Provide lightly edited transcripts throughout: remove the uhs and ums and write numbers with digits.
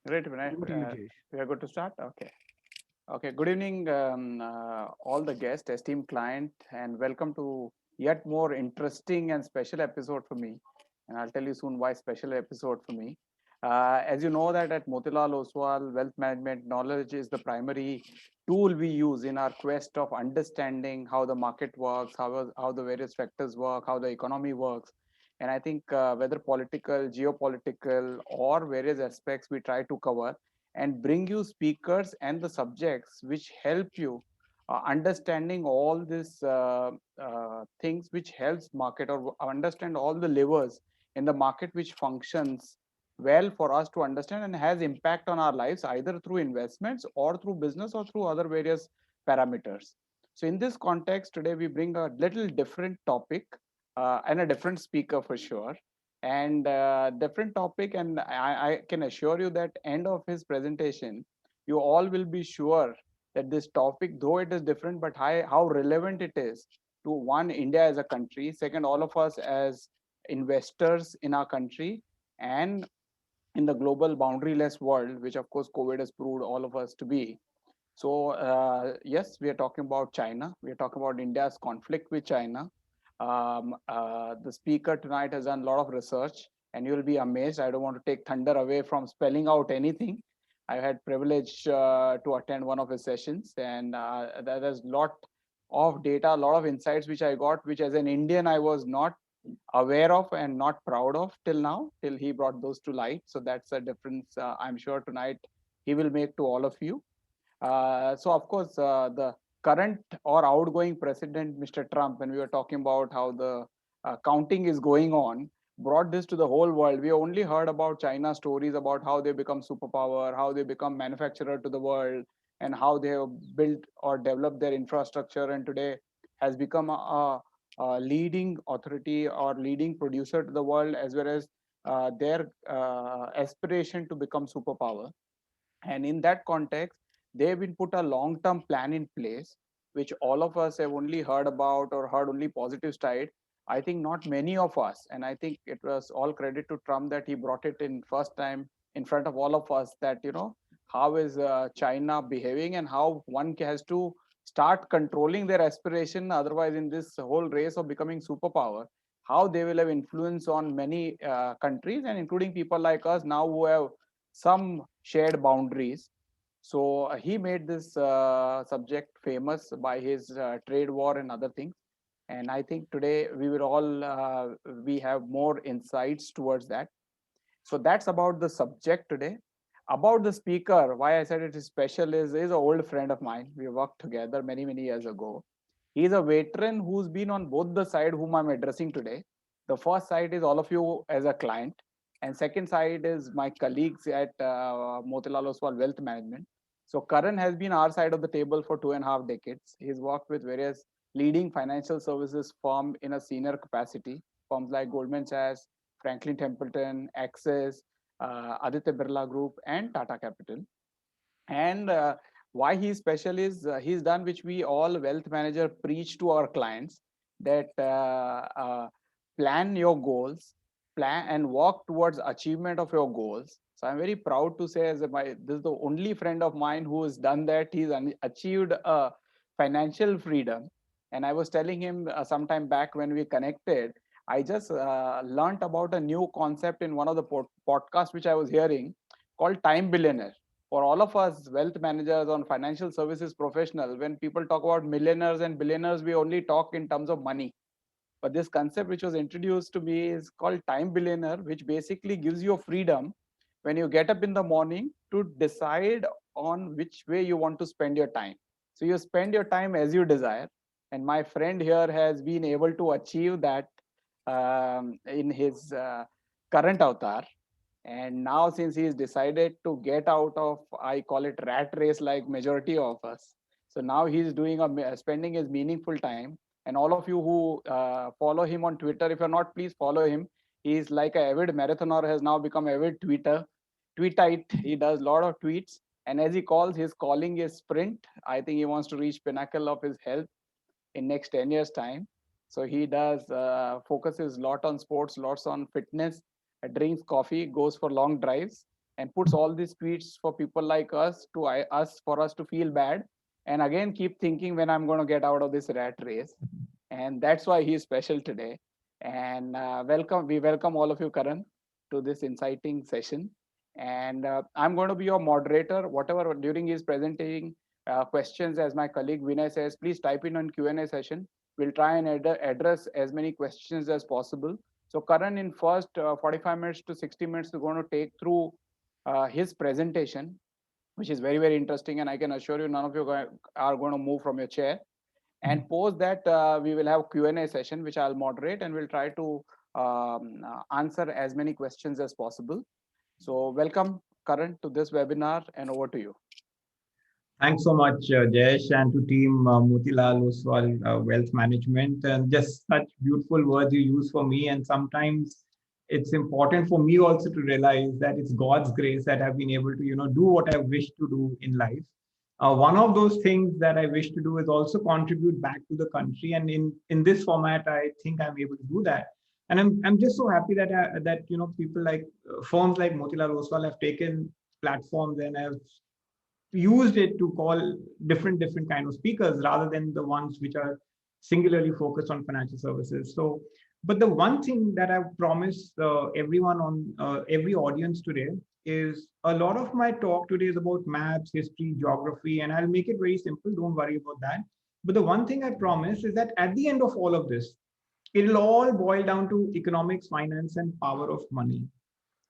Great, Vinay. Over to you, Jayesh. We are good to start? Okay. Okay. Good evening, all the guests, esteemed client, and welcome to yet more interesting and special episode for me. And I'll tell you soon why special episode for me. As you know that at Motilal Oswal, wealth management knowledge is the primary tool we use in our quest of understanding how the market works, how the various factors work, how the economy works. And I think whether political, geopolitical, or various aspects we try to cover and bring you speakers and the subjects which help you understanding all these things which helps market or understand all the levers in the market which functions well for us to understand and has impact on our lives either through investments or through business or through other various parameters. So in this context today we bring a little different topic and a different speaker for sure and different topic, and I can assure you that end of his presentation you all will be sure that this topic, though it is different, but how relevant it is to one, India as a country, second, all of us as investors in our country, and in the global boundaryless world, which of course COVID has proved all of us to be. So yes, we are talking about China. We are talking about India's conflict with China. The speaker tonight has done a lot of research, and you'll be amazed. I don't want to take thunder away from spelling out anything. I had privilege to attend one of his sessions, and there's a lot of data, a lot of insights which I got, which as an Indian I was not aware of and not proud of till now, till he brought those to light. So that's a difference. I'm sure tonight he will make to all of you. So of course, the current or outgoing president, Mr. Trump, when we were talking about how the counting is going on, brought this to the whole world. We only heard about China stories about how they become superpower, how they become manufacturer to the world, and how they have built or developed their infrastructure, and today has become a leading authority or leading producer to the world, as well as their aspiration to become superpower. And in that context, they've been put a long-term plan in place, which all of us have only heard about or heard only positive side. I think not many of us, and I think it was all credit to Trump that he brought it in first time in front of all of us that, how is China behaving and how one has to start controlling their aspiration. Otherwise, in this whole race of becoming superpower, how they will have influence on many countries and including people like us now who have some shared boundaries. So he made this subject famous by his trade war and other things. And I think today we will all we have more insights towards that. So that's about the subject today. About the speaker, why I said it is special is an old friend of mine. We worked together many years ago. He's a veteran who's been on both the side whom I'm addressing today. The first side is all of you as a client, and second side is my colleagues at Motilal Oswal Wealth Management. So Karan has been our side of the table for 2.5 decades. He's worked with various leading financial services firm in a senior capacity, firms like Goldman Sachs, Franklin Templeton, Axis, Aditya Birla Group, and Tata Capital. And why he's special is he's done which we all wealth manager preach to our clients, that plan your goals, plan and work towards achievement of your goals. So I'm very proud to say, this is the only friend of mine who has done that. He's achieved financial freedom. And I was telling him sometime back when we connected, I just learned about a new concept in one of the podcasts which I was hearing, called time billionaire. For all of us wealth managers on financial services professional, when people talk about millionaires and billionaires, we only talk in terms of money. But this concept which was introduced to me is called time billionaire, which basically gives you freedom when you get up in the morning to decide on which way you want to spend your time. So you spend your time as you desire. And my friend here has been able to achieve that in his current avatar. And now since he's decided to get out of, I call it rat race like majority of us, so now he's doing spending his meaningful time. And all of you who follow him on Twitter, if you're not, please follow him. He's like a avid marathoner, has now become avid tweetite. He does a lot of tweets, and as he calls, his calling is sprint. I think he wants to reach pinnacle of his health in next 10 years time. So he does focuses lot on sports, lots on fitness, drinks coffee, goes for long drives. and puts all these tweets for people like us to us for us to feel bad and again keep thinking when I'm going to get out of this rat race. And that's why he's special today. And we welcome all of you, Karan, to this inciting session. And I'm going to be your moderator. Whatever during his presenting questions, as my colleague Vinay says, please type in on Q&A session. We'll try and address as many questions as possible. So Karan, in first 45 minutes to 60 minutes, we're going to take through his presentation, which is very, very interesting. And I can assure you, none of you are going to move from your chair. And post that, we will have Q&A session, which I'll moderate, and we'll try to answer as many questions as possible. So welcome, Karan, to this webinar, and over to you. Thanks so much, Jayesh, and to team Motilal Oswal Wealth Management. And just such beautiful words you use for me. And sometimes it's important for me also to realize that it's God's grace that I've been able to, do what I wish to do in life. One of those things that I wish to do is also contribute back to the country. And in this format, I think I'm able to do that. And I'm just so happy that people like firms like Motilal Oswal have taken platforms and have used it to call different kind of speakers rather than the ones which are singularly focused on financial services. So, but the one thing that I've promised everyone on every audience today is a lot of my talk today is about maths, history, geography, and I'll make it very simple. Don't worry about that. But the one thing I promise is that at the end of all of this, it'll all boil down to economics, finance, and power of money.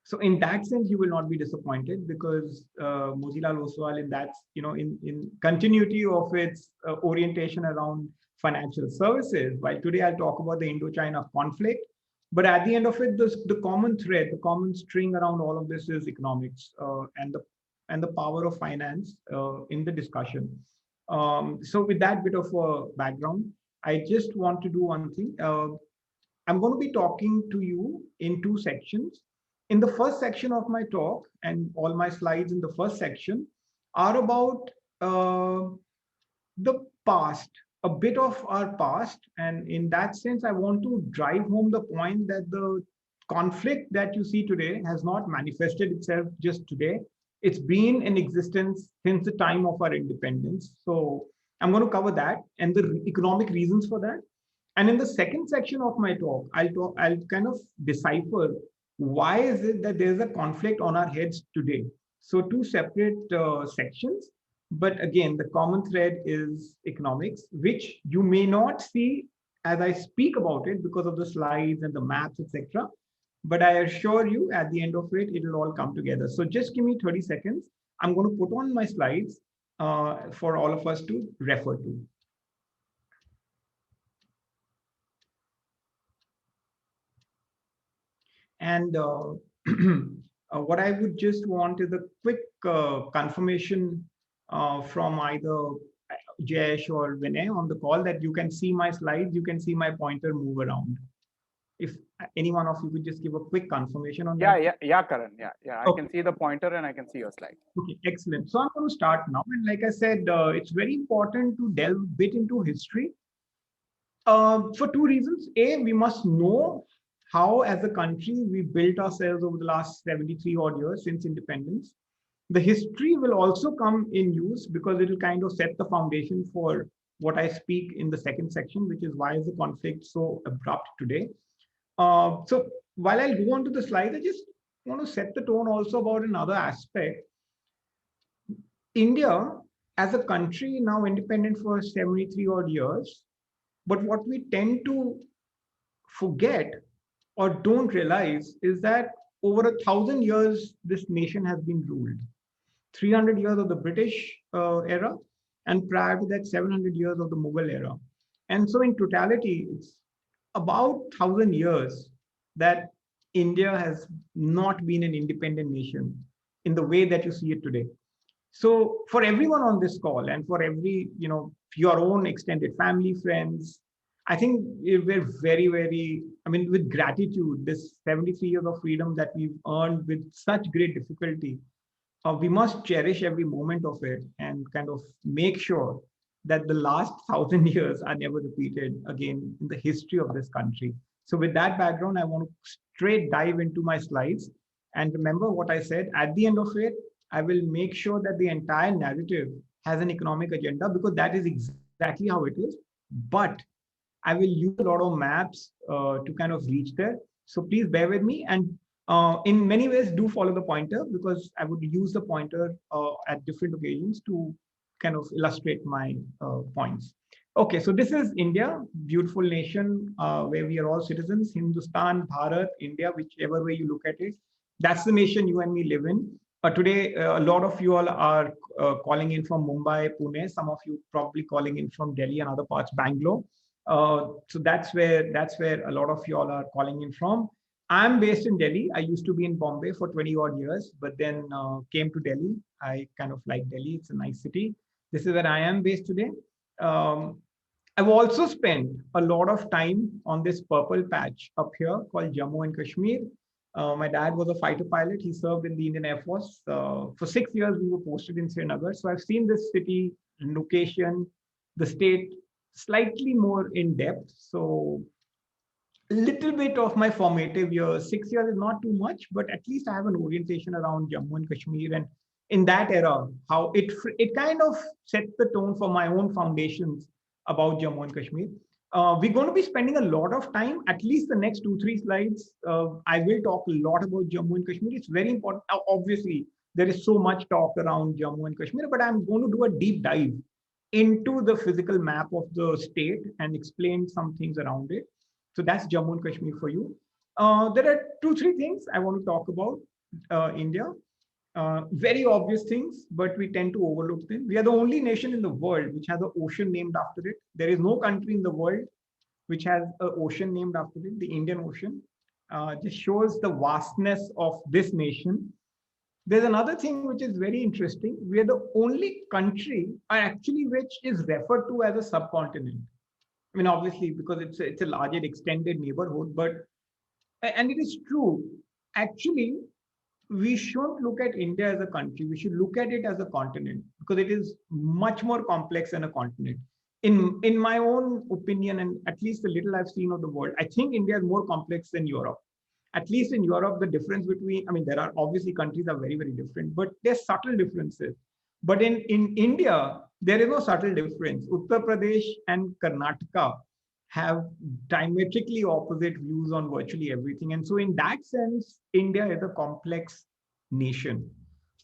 So in that sense, you will not be disappointed because Motilal Oswal, in that, in continuity of its orientation around financial services, while today I'll talk about the Indo-China conflict, but at the end of it, the common thread, the common string around all of this is economics and the power of finance in the discussion. So with that bit of a background, I just want to do one thing. I'm going to be talking to you in two sections. In the first section of my talk, and all my slides in the first section are about the past, a bit of our past. And in that sense, I want to drive home the point that the conflict that you see today has not manifested itself just today. It's been in existence since the time of our independence. So I'm going to cover that and the economic reasons for that. And in the second section of my talk, I'll kind of decipher why is it that there's a conflict on our heads today. So two separate sections, but again, the common thread is economics, which you may not see as I speak about it because of the slides and the maps, etc. But I assure you, at the end of it, it'll all come together. So just give me 30 seconds. I'm going to put on my slides for all of us to refer to. And what I would just want is a quick confirmation from either Jayesh or Vinay on the call that you can see my slides, you can see my pointer move around. If any one of you could just give a quick confirmation on that. Yeah, Karan. Yeah. I can see the pointer and I can see your slide. Okay, excellent. So I'm going to start now. And like I said, it's very important to delve a bit into history for two reasons. A, we must know how, as a country, we built ourselves over the last 73 odd years since independence. The history will also come in use because it will kind of set the foundation for what I speak in the second section, which is why is the conflict so abrupt today. So while I'll go on to the slide, I just want to set the tone also about another aspect. India, as a country, now independent for 73 odd years, but what we tend to forget or don't realize is that over 1,000 years, this nation has been ruled. 300 years of the British era, and prior to that, 700 years of the Mughal era. And so in totality, it's about 1,000 years that India has not been an independent nation in the way that you see it today. So for everyone on this call and for every, your own extended family, friends, I think we're very, very, with gratitude, this 73 years of freedom that we've earned with such great difficulty, we must cherish every moment of it and kind of make sure that the last 1,000 years are never repeated again in the history of this country. So with that background, I want to straight dive into my slides. And remember what I said, at the end of it, I will make sure that the entire narrative has an economic agenda, because that is exactly how it is. But I will use a lot of maps to kind of reach there. So please bear with me. And in many ways, do follow the pointer, because I would use the pointer at different occasions to kind of illustrate my points. Okay, so this is India, beautiful nation where we are all citizens. Hindustan, Bharat, India, whichever way you look at it, that's the nation you and me live in. Today, a lot of you all are calling in from Mumbai, Pune. Some of you probably calling in from Delhi and other parts, Bangalore. So that's where a lot of you all are calling in from. I'm based in Delhi. I used to be in Bombay for 20 odd years, but then came to Delhi. I kind of like Delhi. It's a nice city. This is where I am based today. Um, I've also spent a lot of time on this purple patch up here called Jammu and Kashmir. My dad was a fighter pilot. He served in the Indian Air Force. For 6 years, we were posted in Srinagar. So I've seen this city, location, the state slightly more in depth. So a little bit of my formative years, 6 years is not too much, but at least I have an orientation around Jammu and Kashmir. And in that era, how it kind of sets the tone for my own foundations about Jammu and Kashmir. We're going to be spending a lot of time, at least the next 2 3 slides. I will talk a lot about Jammu and Kashmir. It's very important. Obviously, there is so much talk around Jammu and Kashmir, but I'm going to do a deep dive into the physical map of the state and explain some things around it. So that's Jammu and Kashmir for you. There are 2 3 things I want to talk about India. Very obvious things, but we tend to overlook them. We are the only nation in the world which has an ocean named after it. There is no country in the world which has an ocean named after it, the Indian Ocean. Just shows the vastness of this nation. There's another thing which is very interesting. We are the only country actually which is referred to as a subcontinent. I mean, obviously, because it's a larger extended neighborhood, but and it is true. Actually, we shouldn't look at India as a country. We should look at it as a continent, because it is much more complex than a continent. In my own opinion, and at least the little I've seen of the world, I think India is more complex than Europe. At least in Europe, the difference between, I mean, there are obviously countries are very, very different, but there's subtle differences. But in India, there is no subtle difference. Uttar Pradesh and Karnataka have diametrically opposite views on virtually everything. And so, in that sense, India is a complex nation.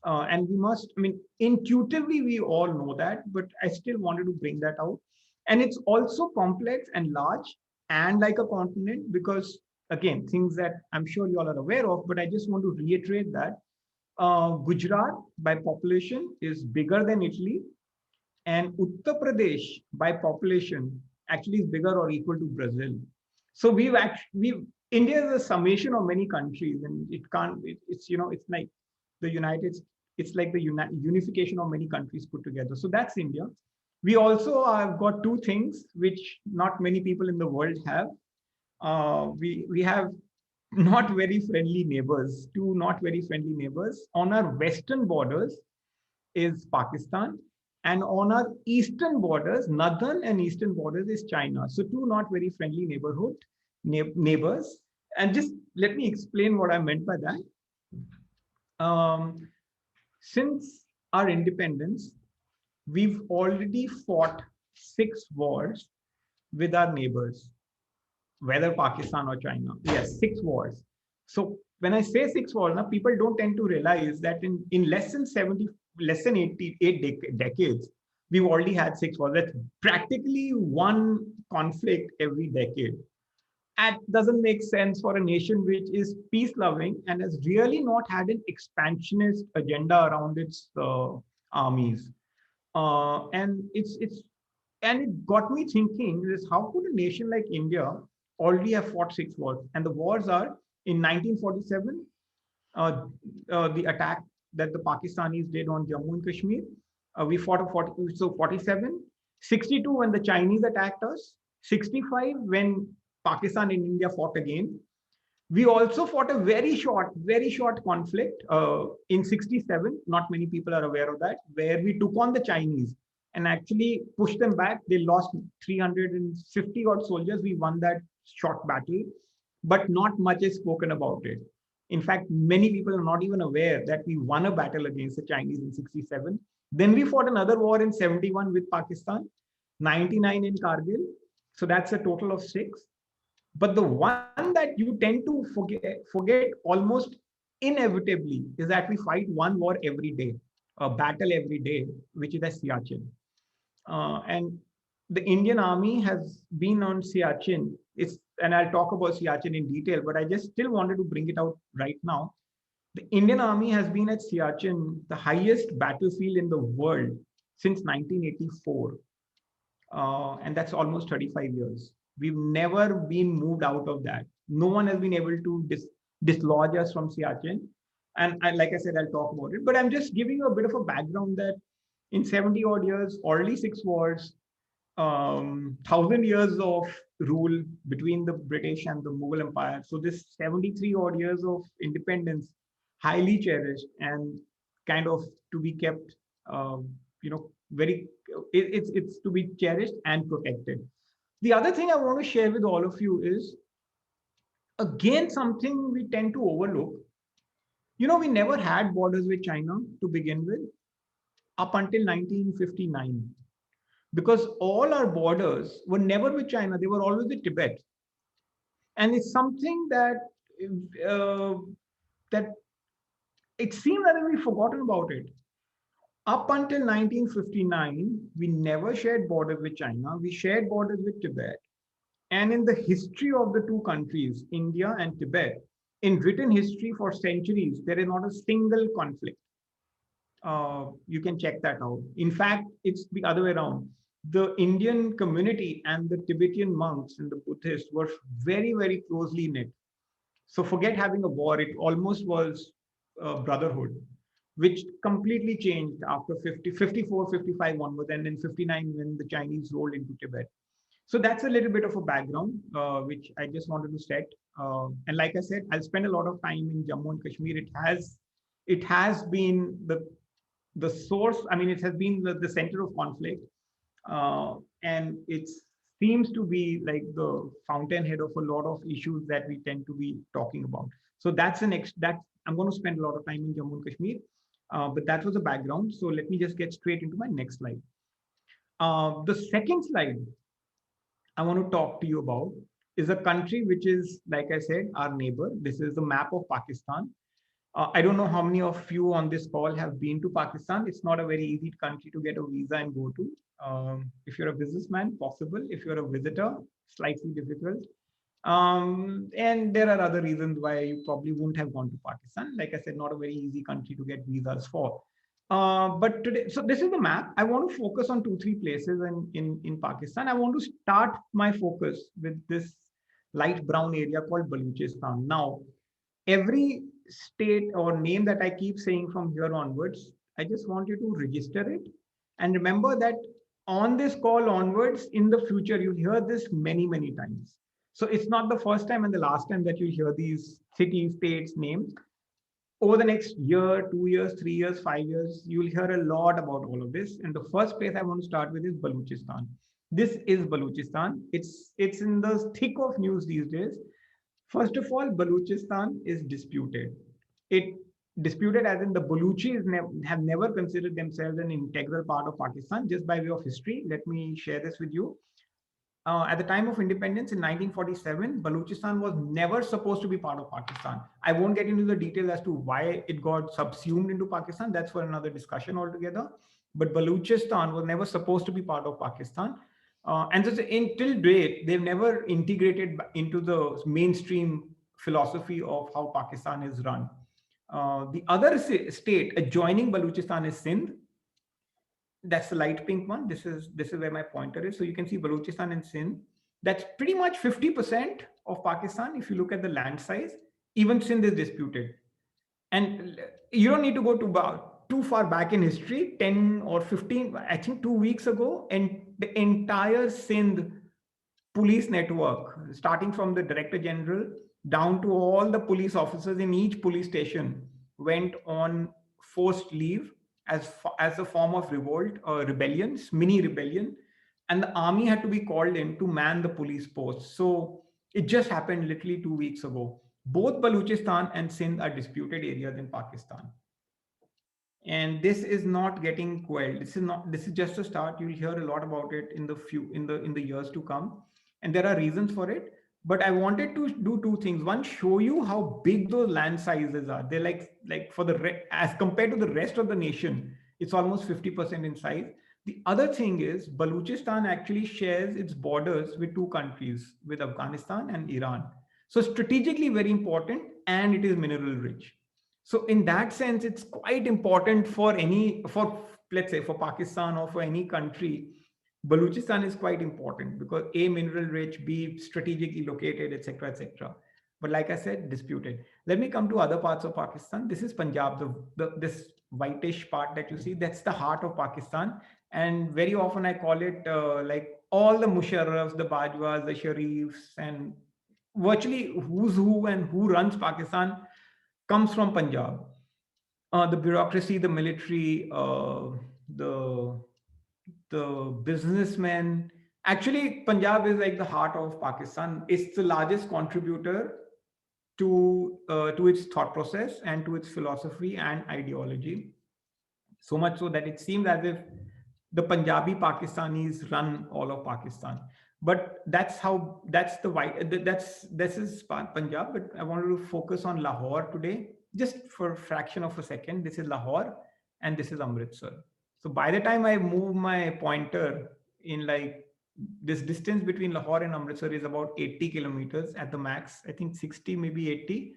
And we must, I mean, intuitively, we all know that, but I still wanted to bring that out. And it's also complex and large and like a continent, because, again, things that I'm sure you all are aware of, but I just want to reiterate that Gujarat by population is bigger than Italy, and Uttar Pradesh by population actually is bigger or equal to Brazil. So we've India is a summation of many countries, and it can't. It's it's like the United. It's like the unification of many countries put together. So that's India. We also have got two things which not many people in the world have. We have not very friendly neighbors. Two not very friendly neighbors on our western borders is Pakistan, and on our eastern borders, northern and eastern borders, is China. So two not very friendly neighbors. And just let me explain what I meant by that. Um, since our independence, we've already fought 6 wars with our neighbors, whether Pakistan or China. Yes, 6 wars. So when I say 6 wars, now people don't tend to realize that in less than 88 decades, we've already had 6 wars. That's practically one conflict every decade. That doesn't make sense for a nation which is peace loving and has really not had an expansionist agenda around its armies. And it got me thinking: is how could a nation like India already have fought 6 wars? And the wars are in 1947, uh, the attack that the Pakistanis did on Jammu and Kashmir. We fought a 40, so 47, 62 when the Chinese attacked us, 65 when Pakistan and India fought again. We also fought a very short conflict in 67. Not many people are aware of that, where we took on the Chinese and actually pushed them back. They lost 350 odd soldiers. We won that short battle, but not much is spoken about it. In fact, many people are not even aware that we won a battle against the Chinese in 67. Then we fought another war in 71 with Pakistan, 99 in Kargil. So that's a total of six. But the one that you tend to forget almost inevitably is that we fight one war every day, a battle every day, which is at Siachen. And the Indian Army has been on Siachen. And I'll talk about Siachen in detail, but I just still wanted to bring it out right now. The Indian Army has been at Siachen, the highest battlefield in the world, since 1984. And that's almost 35 years. We've never been moved out of that. No one has been able to dislodge us from Siachen. And like I said, I'll talk about it. But I'm just giving you a bit of a background that in 70 odd years, already six wars, 1,000 years of rule between the British and the Mughal Empire. So this 73 odd years of independence, highly cherished and kind of to be kept, very, it's to be cherished and protected. The other thing I want to share with all of you is, again, something we tend to overlook. We never had borders with China to begin with up until 1959, because all our borders were never with China, they were always with Tibet. And it's something uh, that it seemed that we've forgotten about it. Up until 1959, we never shared borders with China, we shared borders with Tibet. And in the history of the two countries, India and Tibet, in written history for centuries, there is not a single conflict. You can check that out. In fact, it's the other way around. The Indian community and the Tibetan monks and the Buddhists were very, very closely knit. So forget having a war, it almost was brotherhood, which completely changed after 50, 54, 55 onwards, and then 59 when the Chinese rolled into Tibet. So that's a little bit of a background, which I just wanted to set. And like I said, I'll spend a lot of time in Jammu and Kashmir. It has been the source. I mean, it has been the center of conflict, and it seems to be like the fountainhead of a lot of issues that we tend to be talking about. So that's the next. That I'm going to spend a lot of time in Jammu and Kashmir, but that was the background. So let me just get straight into my next slide. The second slide I want to talk to you about is a country which is, like I said, our neighbor. This is the map of Pakistan. I don't know how many of you on this call have been to Pakistan. It's not a very easy country to get a visa and go to. If you're a businessman, possible. If you're a visitor, slightly difficult. And there are other reasons why you probably wouldn't have gone to Pakistan. Like I said, not a very easy country to get visas for. But today, so this is the map. I want to focus on two, three places in Pakistan. I want to start my focus with this light brown area called Balochistan. Now, every state or name that I keep saying from here onwards, I just want you to register it. And remember that on this call onwards, in the future, you'll hear this many, many times. So it's not the first time and the last time that you hear these city, states, names. Over the next year, 2 years, 3 years, 5 years, you'll hear a lot about all of this. And the first place I want to start with is Balochistan. This is Balochistan. It's in the thick of news these days. First of all, Balochistan is disputed. It disputed as in the Baluchis have never considered themselves an integral part of Pakistan. Just by way of history, let me share this with you. At the time of independence in 1947, Balochistan was never supposed to be part of Pakistan. I won't get into the details as to why it got subsumed into Pakistan. That's for another discussion altogether. But Balochistan was never supposed to be part of Pakistan. And so until date, they've never integrated into the mainstream philosophy of how Pakistan is run. The other state adjoining Balochistan is Sindh. That's the light pink one. This is where my pointer is. So you can see Balochistan and Sindh. That's pretty much 50% of Pakistan if you look at the land size. Even Sindh is disputed. And you don't need to go too far back in history, 10 or 15, I think 2 weeks ago, and the entire Sindh police network, starting from the director general down to all the police officers in each police station, went on forced leave as a form of revolt or rebellion, mini rebellion, and the army had to be called in to man the police posts. So it just happened literally 2 weeks ago. Both Baluchistan and Sindh are disputed areas in Pakistan, and this is not getting quelled. This is just a start. You'll hear a lot about it in the years to come, and there are reasons for it. But I wanted to do two things. One, show you how big those land sizes are. They're like for as compared to the rest of the nation, it's almost 50% in size. The other thing is Baluchistan actually shares its borders with two countries, with Afghanistan and Iran. So strategically very important, and it is mineral rich. So in that sense, it's quite important for let's say for Pakistan or for any country. Baluchistan is quite important because A, mineral rich, B, strategically located, etc., etc. But like I said, disputed. Let me come to other parts of Pakistan. This is Punjab, this whitish part that you see, that's the heart of Pakistan. And very often I call it like all the Musharrafs, the Bajwas, the Sharifs, and virtually who's who and who runs Pakistan comes from Punjab. The bureaucracy, the military, the businessmen. Actually, Punjab is like the heart of Pakistan. It's the largest contributor to its thought process and to its philosophy and ideology. So much so that it seems as if the Punjabi Pakistanis run all of Pakistan. But that's the white this is Punjab. But I wanted to focus on Lahore today, just for a fraction of a second. This is Lahore, and this is Amritsar. So by the time I move my pointer in like this distance between Lahore and Amritsar is about 80 kilometers at the max. I think 60, maybe 80.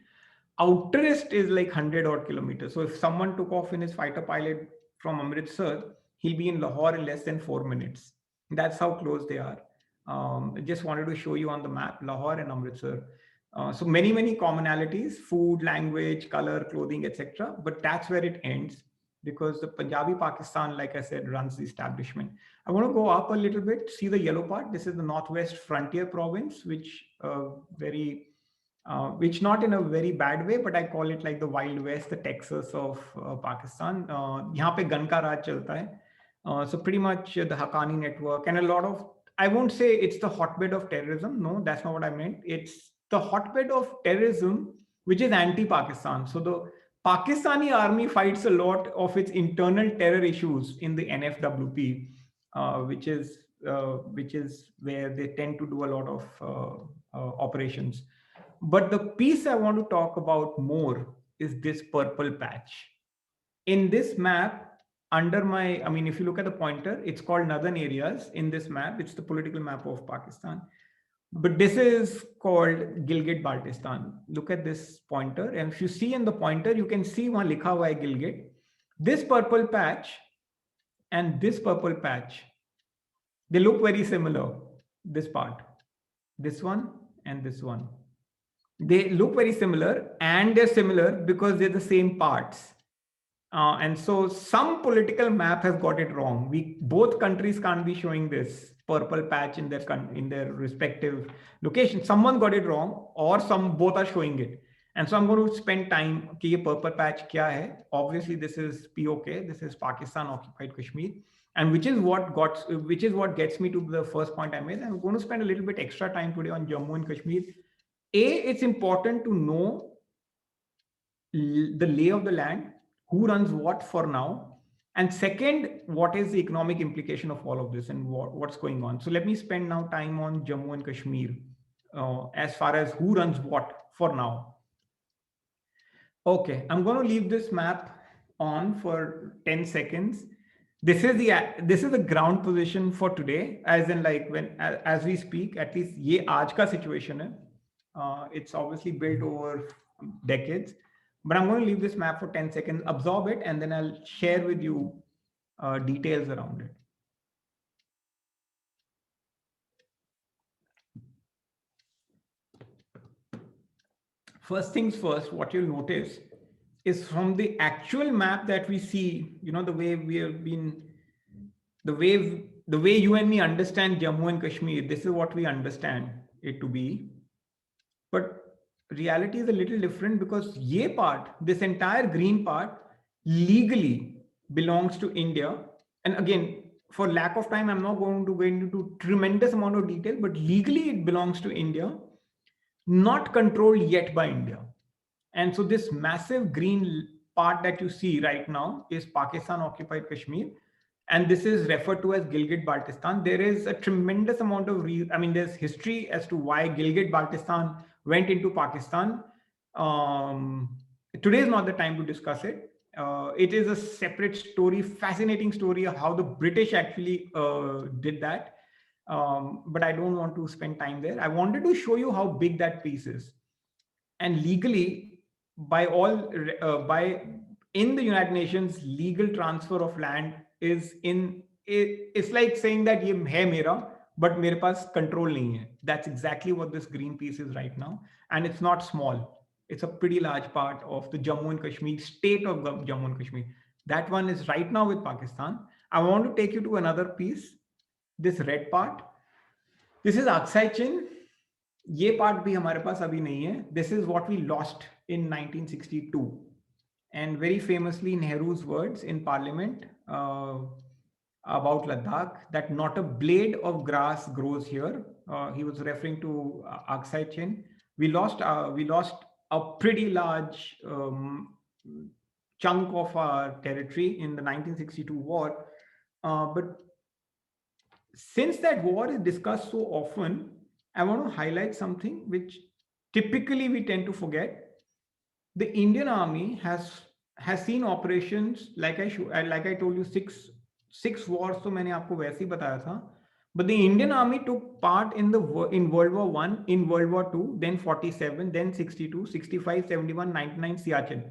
Outerest is like 100 odd kilometers. So if someone took off in his fighter pilot from Amritsar, he'll be in Lahore in less than 4 minutes. That's how close they are. I just wanted to show you on the map Lahore and Amritsar. So many commonalities: food, language, color, clothing, etc. But that's where it ends, because the Punjabi Pakistan, like I said, runs the establishment. I want to go up a little bit, see the yellow part. This is the Northwest Frontier Province, which not in a very bad way, but I call it like the Wild West, the Texas of Pakistan. यहाँ पे gun का राज चलता है. So pretty much the Haqqani network and a lot of, I won't say it's the hotbed of terrorism. No, that's not what I meant. It's the hotbed of terrorism, which is anti-Pakistan. So the Pakistani army fights a lot of its internal terror issues in the NFWP, which is where they tend to do a lot of operations. But the piece I want to talk about more is this purple patch. In this map, I mean, if you look at the pointer, it's called Northern Areas. In this map, it's the political map of Pakistan. But this is called Gilgit-Baltistan. Look at this pointer. And if you see in the pointer, you can see one likha hua hai Gilgit. This purple patch and this purple patch, they look very similar. This part, this one and this one. They look very similar, and they're similar because they're the same parts. And so some political map has got it wrong. Both countries can't be showing this purple patch in their respective location. Someone got it wrong, or both are showing it. And so I'm going to spend time. कि ये purple patch क्या है? Obviously, this is POK. This is Pakistan occupied Kashmir, and which is what gets me to the first point I made. I'm going to spend a little bit extra time today on Jammu and Kashmir. It's important to know the lay of the land, who runs what for now, and second, what is the economic implication of all of this and what's going on. So let me spend now time on Jammu and Kashmir as far as who runs what for now. Okay, I'm going to leave this map on for 10 seconds. This is the ground position for today, as in like as we speak. At least ये आज का situation है. It's obviously built over decades, but I'm going to leave this map for 10 seconds, absorb it, and then I'll share with you details around it. First things first, what you'll notice is from the actual map that we see, the way we have been, the way you and me understand Jammu and Kashmir, this is what we understand it to be. But reality is a little different, because this entire green part legally belongs to India. And again, for lack of time, I'm not going to go into tremendous amount of detail, but legally it belongs to India. not controlled yet by India. And so this massive green part that you see right now is Pakistan occupied Kashmir. And this is referred to as Gilgit Baltistan. There is a tremendous amount of, there's history as to why Gilgit Baltistan went into Pakistan. Um, Today is not the time to discuss it. It is a separate story, fascinating story of how the British actually did that. But I don't want to spend time there. I wanted to show you how big that piece is. And legally, by all by in the United Nations, legal transfer of land is it's like saying that ye hai mera, but mere paas control nahi hai. That's exactly what this green piece is right now. And it's not small. It's a pretty large part of the Jammu and Kashmir state of Jammu and Kashmir. That one is right now with Pakistan. I want to take you to another piece, this red part. This is Aksai Chin. ये part भी हमारे पास अभी नहीं है. This is what we lost in 1962. And very famously, Nehru's words in Parliament about Ladakh, that not a blade of grass grows here. He was referring to Aksai Chin. We lost a pretty large chunk of our territory in the 1962 war. But since that war is discussed so often, I want to highlight something which typically we tend to forget. The Indian Army has seen operations like I told you six wars. So मैंने आपको वैसे ही बताया था. But the Indian Army took part in World War One, in World War Two, then 47, then 62, 65, 71, 99, Siachen.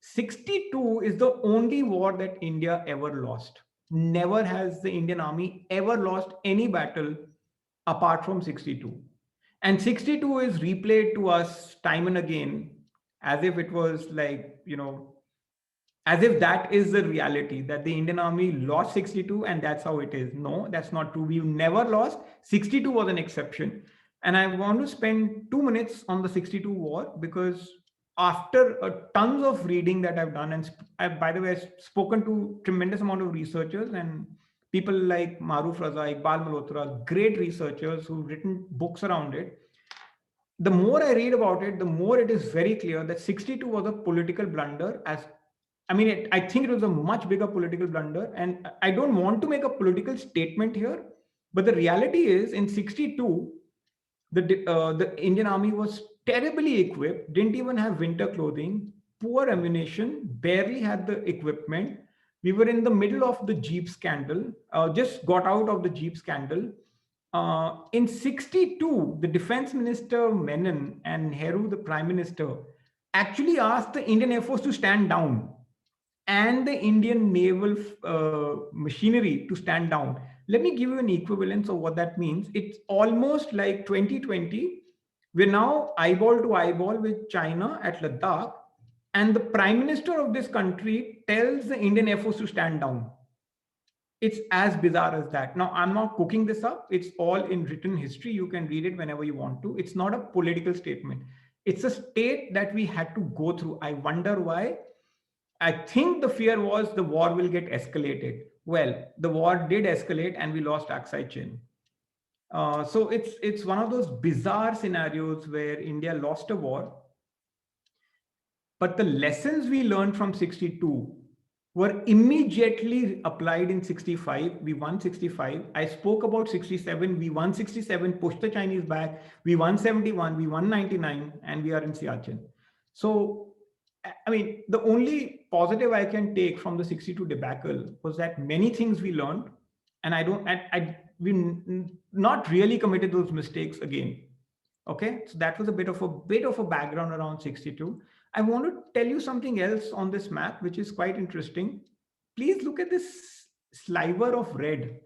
62 is the only war that India ever lost. Never has the Indian Army ever lost any battle apart from 62. And 62 is replayed to us time and again as if it was as if that is the reality, that the Indian Army lost 62 and that's how it is. No, that's not true. We've never lost. 62 was an exception. And I want to spend 2 minutes on the 62 war because after tons of reading that I've done, and by the way, I've spoken to tremendous amount of researchers and people like Maruf Raza, Iqbal Malhotra, great researchers who've written books around it. The more I read about it, the more it is very clear that 62 was a political blunder. I think it was a much bigger political blunder. And I don't want to make a political statement here, but the reality is in 62, the Indian Army was terribly equipped, didn't even have winter clothing, poor ammunition, barely had the equipment. We were in the middle of the Jeep scandal, just got out of the Jeep scandal. In 62, the defense minister Menon and Nehru, the prime minister, actually asked the Indian Air Force to stand down and the Indian naval machinery to stand down. Let me give you an equivalence of what that means. It's almost like 2020. We're now eyeball to eyeball with China at Ladakh, and the prime minister of this country tells the Indian Air Force to stand down. It's as bizarre as that. Now, I'm not cooking this up. It's all in written history. You can read it whenever you want to. It's not a political statement. It's a state that we had to go through. I wonder why. I think the fear was the war will get escalated. Well, the war did escalate and we lost Aksai Chin. So it's one of those bizarre scenarios where India lost a war. But the lessons we learned from 62 were immediately applied in 65. We won 65. I spoke about 67. We won 67, pushed the Chinese back. We won 71. We won 99, and we are in Siachen. So, the only positive I can take from the 62 debacle was that many things we learned, and we not really committed those mistakes again. Okay, so that was a bit of a background around 62. I want to tell you something else on this map, which is quite interesting. Please look at this sliver of red.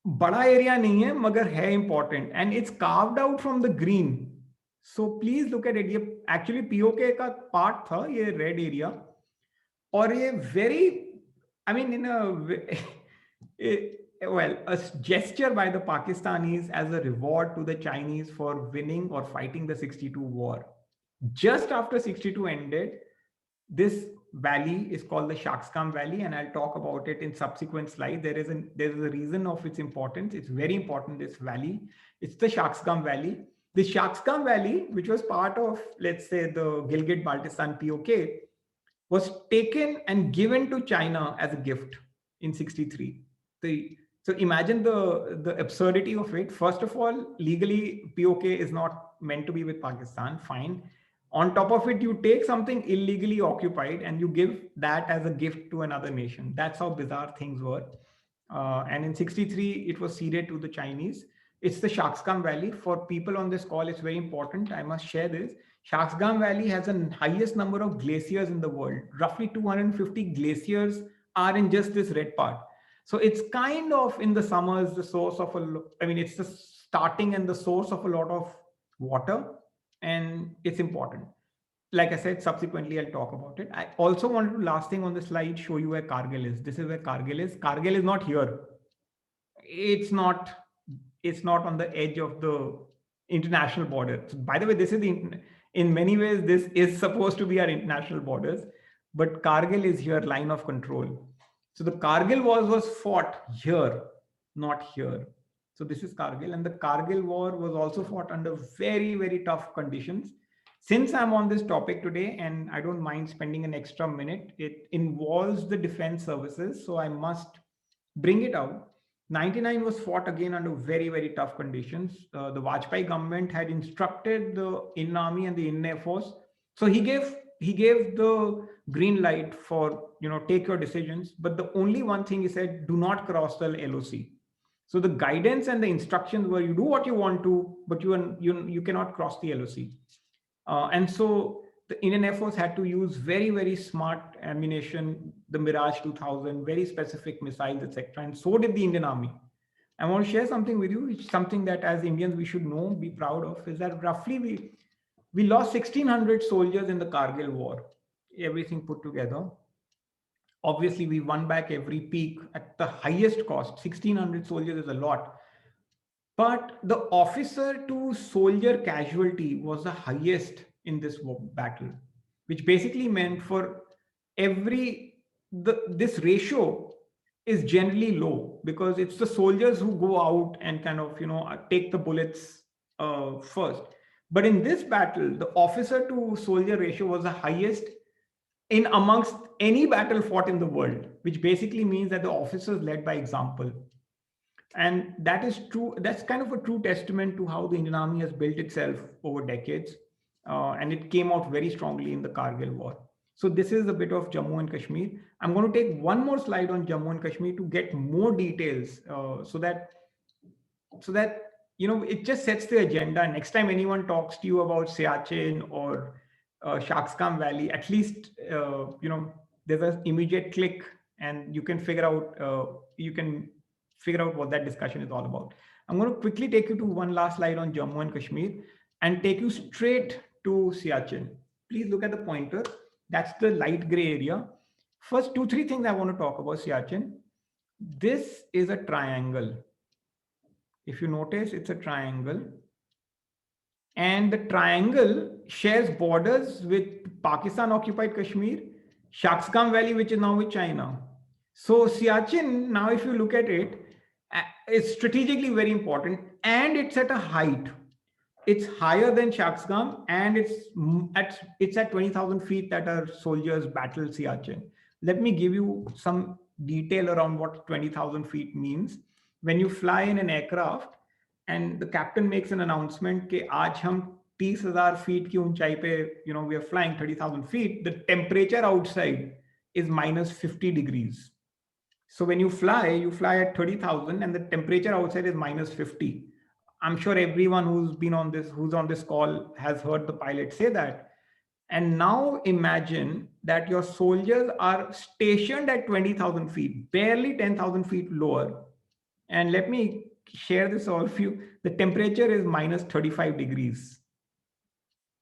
बड़ा area नहीं है, मगर है important, and it's carved out from the green. So please look at it. ये actually POK का part था, ये red area, और ये very, in a gesture by the Pakistanis as a reward to the Chinese for winning or fighting the 62 war. Just after 62 ended, this valley is called the Shaksgam Valley, and I'll talk about it in subsequent slides. There is a reason of its importance. It's very important, this valley. It's the Shaksgam Valley. The Shaksgam Valley, which was part of, let's say, the Gilgit-Baltistan POK, was taken and given to China as a gift in 63. The, so imagine the absurdity of it. First of all, legally, POK is not meant to be with Pakistan, fine. On top of it, you take something illegally occupied and you give that as a gift to another nation. That's how bizarre things were. And in 63, it was ceded to the Chinese. It's the Shaksgam Valley. For people on this call, it's very important. I must share this. Shaksgam Valley has the highest number of glaciers in the world. Roughly 250 glaciers are in just this red part. So it's kind of in the summers the source of I mean, it's the starting and the source of a lot of water, and it's important. Like I said, subsequently I'll talk about it. I also wanted to, last thing on the slide, show you where Kargil is. This is where Kargil is. Kargil is not here. It's not. It's not on the edge of the international border. So, by the way, this is in many ways this is supposed to be our international borders, but Kargil is here, line of control. So the Kargil war was fought here, not here. So this is Kargil, and the Kargil war was also fought under very, very tough conditions. Since I'm on this topic today, and I don't mind spending an extra minute, it involves the defense services, so I must bring it out. 99 was fought again under very, very tough conditions. The Vajpayee government had instructed the Indian Army and the Indian Air Force. So he gave the green light for, take your decisions. But the only one thing he said, do not cross the LOC. So the guidance and the instructions were, you do what you want to, but you cannot cross the LOC. And so the Indian Air Force had to use very, very smart ammunition, the Mirage 2000, very specific missiles, etc. And so did the Indian Army. I want to share something with you, which is something that as Indians we should know, be proud of, is that roughly we lost 1,600 soldiers in the Kargil war, everything put together. Obviously, we won back every peak at the highest cost. 1,600 soldiers is a lot. But the officer to soldier casualty was the highest in this battle, which basically meant for this ratio is generally low because it's the soldiers who go out and kind of take the bullets first. But in this battle, the officer to soldier ratio was the highest in amongst any battle fought in the world, which basically means that the officers led by example. And that is true. That's kind of a true testament to how the Indian Army has built itself over decades. And it came out very strongly in the Kargil war. So this is a bit of Jammu and Kashmir. I'm going to take one more slide on Jammu and Kashmir to get more details so that it just sets the agenda. Next time anyone talks to you about Siachen or Shaksgam Valley, at least there's an immediate click and you can figure out what that discussion is all about. I'm going to quickly take you to one last slide on Jammu and Kashmir and take you straight to Siachen. Please look at the pointer. That's the light gray area. First, 2-3 things I want to talk about Siachen. This is a triangle. If you notice, it's a triangle. And the triangle shares borders with Pakistan occupied Kashmir, Shaksgam Valley, which is now with China. So Siachen, now if you look at it, it's strategically very important and it's at a height. It's higher than Shaksgam and it's at 20,000 feet that our soldiers battle Siachen. Let me give you some detail around what 20,000 feet means. When you fly in an aircraft and the captain makes an announcement कि आज हम 30,000 feet की ऊंचाई पे we are flying 30,000 feet, the temperature outside is minus 50 degrees. So when you fly at 30,000 and the temperature outside is minus 50. I'm sure everyone who's on this call has heard the pilot say that. And now imagine that your soldiers are stationed at 20,000 feet, barely 10,000 feet lower. And let me share this all with you. The temperature is minus 35 degrees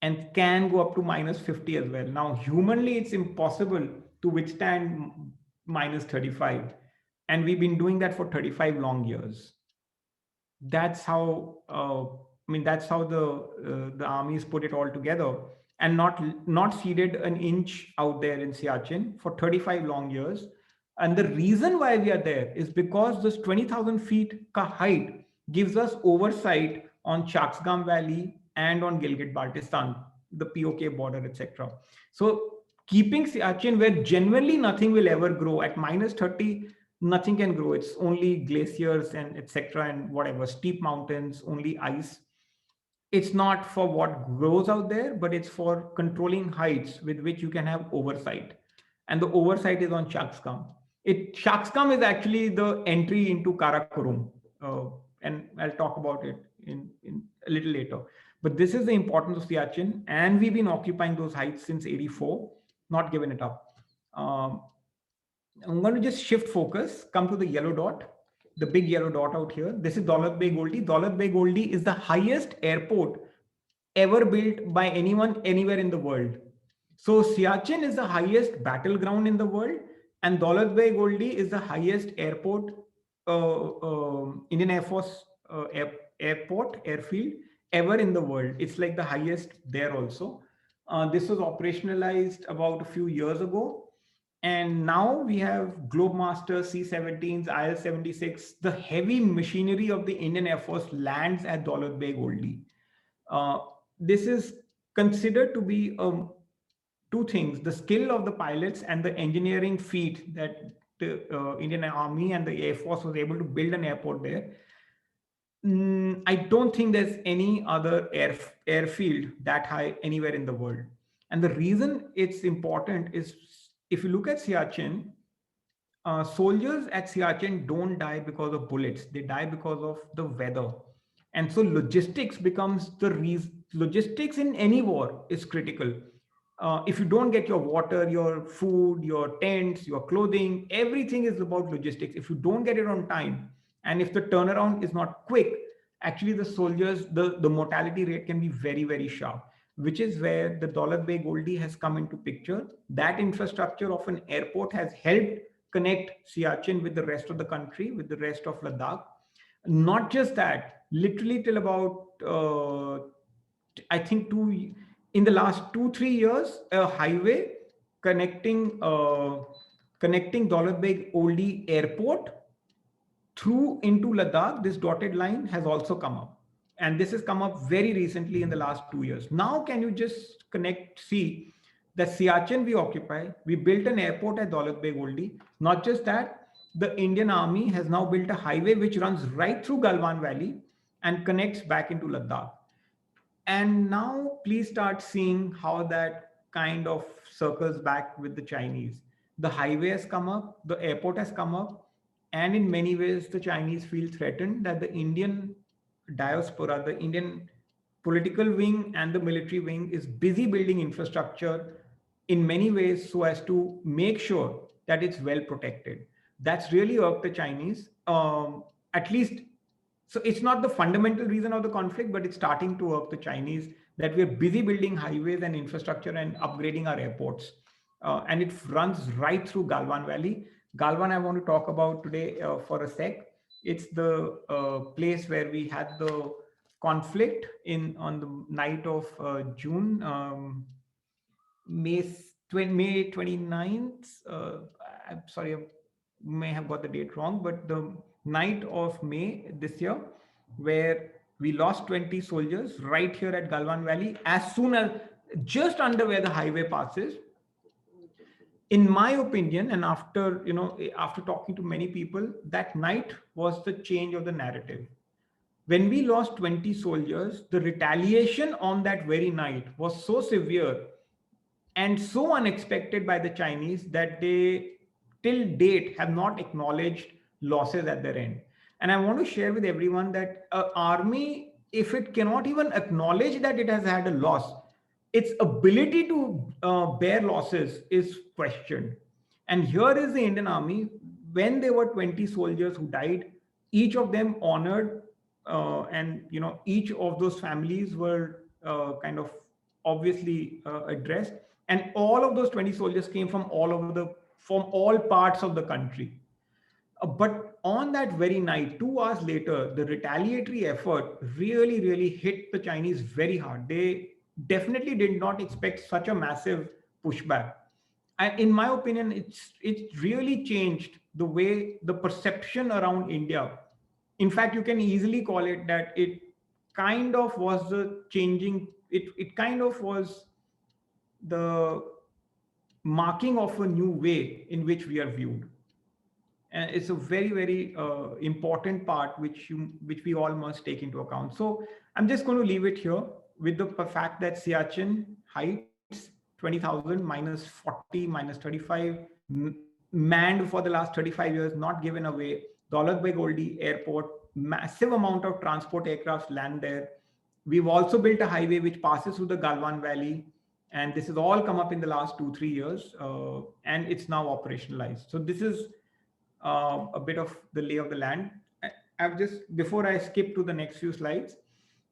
and can go up to minus 50 as well. Now, humanly, it's impossible to withstand minus 35. And we've been doing that for 35 long years. That's how, that's how the armies put it all together and not ceded an inch out there in Siachen for 35 long years. And the reason why we are there is because this 20,000 feet ka height gives us oversight on Shaksgam Valley, and on Gilgit-Baltistan, the POK border, etc. So keeping Siachen where genuinely nothing will ever grow at minus 30, nothing can grow. It's only glaciers and etc. and whatever, steep mountains, only ice. It's not for what grows out there, but it's for controlling heights with which you can have oversight. And the oversight is on Shaksgam. Shaksgam is actually the entry into Karakorum. And I'll talk about it in a little later. But this is the importance of Siachen, and we've been occupying those heights since 84, not given it up. Um, I'm going to just shift focus, come to the yellow dot, the big yellow dot out here. This is Daulat Beg Oldi. Daulat Beg Oldi is the highest airport ever built by anyone anywhere in the world. So Siachen is the highest battleground in the world, and Daulat Beg Oldi is the highest airport, Indian Air Force airport, airfield ever in the world. It's like the highest there also. This was operationalized about a few years ago. And now we have Globemaster, C-17s, IL-76. The heavy machinery of the Indian Air Force lands at Daulat Beg Oldi. Uh, this is considered to be two things: the skill of the pilots and the engineering feat that the Indian Army and the Air Force was able to build an airport there. I don't think there's any other airfield that high anywhere in the world. And the reason it's important is, if you look at Siachen, soldiers at Siachen don't die because of bullets. They die because of the weather. And so logistics becomes the reason. Logistics in any war is critical. If you don't get your water, your food, your tents, your clothing, everything is about logistics. If you don't get it on time, and if the turnaround is not quick, actually the soldiers, the mortality rate can be very, very sharp, which is where the Daulat Beg Oldi has come into picture. That infrastructure of an airport has helped connect Siachen with the rest of the country, with the rest of Ladakh. Not just that, literally till about, I think, in the last 2-3 years, a highway connecting connecting Daulat Beg Oldi Airport through into Ladakh, this dotted line has also come up. And this has come up very recently in the last 2 years. Now, can you just see that Siachen we occupy? We built an airport at Daulat Beg Oldi. Not just that, the Indian Army has now built a highway which runs right through Galwan Valley and connects back into Ladakh. And now please start seeing how that kind of circles back with the Chinese. The highway has come up, the airport has come up, and in many ways, the Chinese feel threatened that the Indian diaspora, the Indian political wing and the military wing is busy building infrastructure in many ways so as to make sure that it's well protected. That's really irked the Chinese, at least. So it's not the fundamental reason of the conflict, but it's starting to irk the Chinese that we're busy building highways and infrastructure and upgrading our airports. And it runs right through Galwan Valley. Galwan, I want to talk about today for a sec. It's the place where we had the conflict in on the night of June, May 29th. I'm sorry, I may have got the date wrong, but the night of May this year, where we lost 20 soldiers right here at Galwan Valley, as soon as just under where the highway passes. In my opinion, and after talking to many people, that night was the change of the narrative. When we lost 20 soldiers, the retaliation on that very night was so severe and so unexpected by the Chinese that they, till date, have not acknowledged losses at their end. And I want to share with everyone that an army, if it cannot even acknowledge that it has had a loss, its ability to bear losses is questioned. And here is the Indian Army. When there were 20 soldiers who died, each of them honored, and each of those families were kind of obviously addressed. And all of those 20 soldiers came from all parts of the country. But on that very night, 2 hours later, the retaliatory effort really, really hit the Chinese very hard. They definitely did not expect such a massive pushback. And in my opinion, it's really changed the way the perception around India. In fact, you can easily call it that kind of was the changing, it kind of was the marking of a new way in which we are viewed. And it's a very very important part which we all must take into account. So I'm just going to leave it here with the fact that Siachen heights 20,000 minus 40 minus 35 manned for the last 35 years, not given away. Daulat by Goldie Airport, massive amount of transport aircrafts land there. We've also built a highway which passes through the Galwan Valley, and this has all come up in the last 2 3 years, and it's now operationalized. So this is a bit of the lay of the land. I've just, before I skip to the next few slides,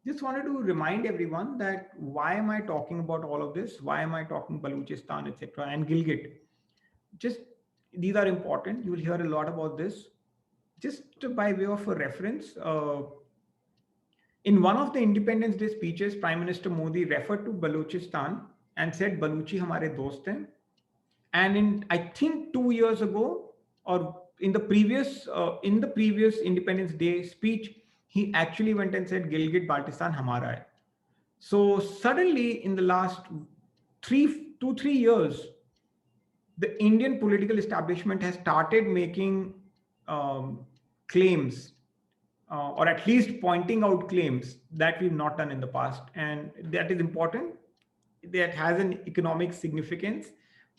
just wanted to remind everyone that why am I talking about all of this? Why am I talking Baluchistan, etc., and Gilgit? Just these are important. You will hear a lot about this. Just by way of a reference, in one of the Independence Day speeches, Prime Minister Modi referred to Balochistan and said, "Baluchi hamare dost hain." And in, I think 2 years ago, or in the previous Independence Day speech, he actually went and said, "Gilgit Baltistan hamara hai." So suddenly, in the last 3 years, the Indian political establishment has started making um, claims, or at least pointing out claims that we've not done in the past, and that is important. That has an economic significance.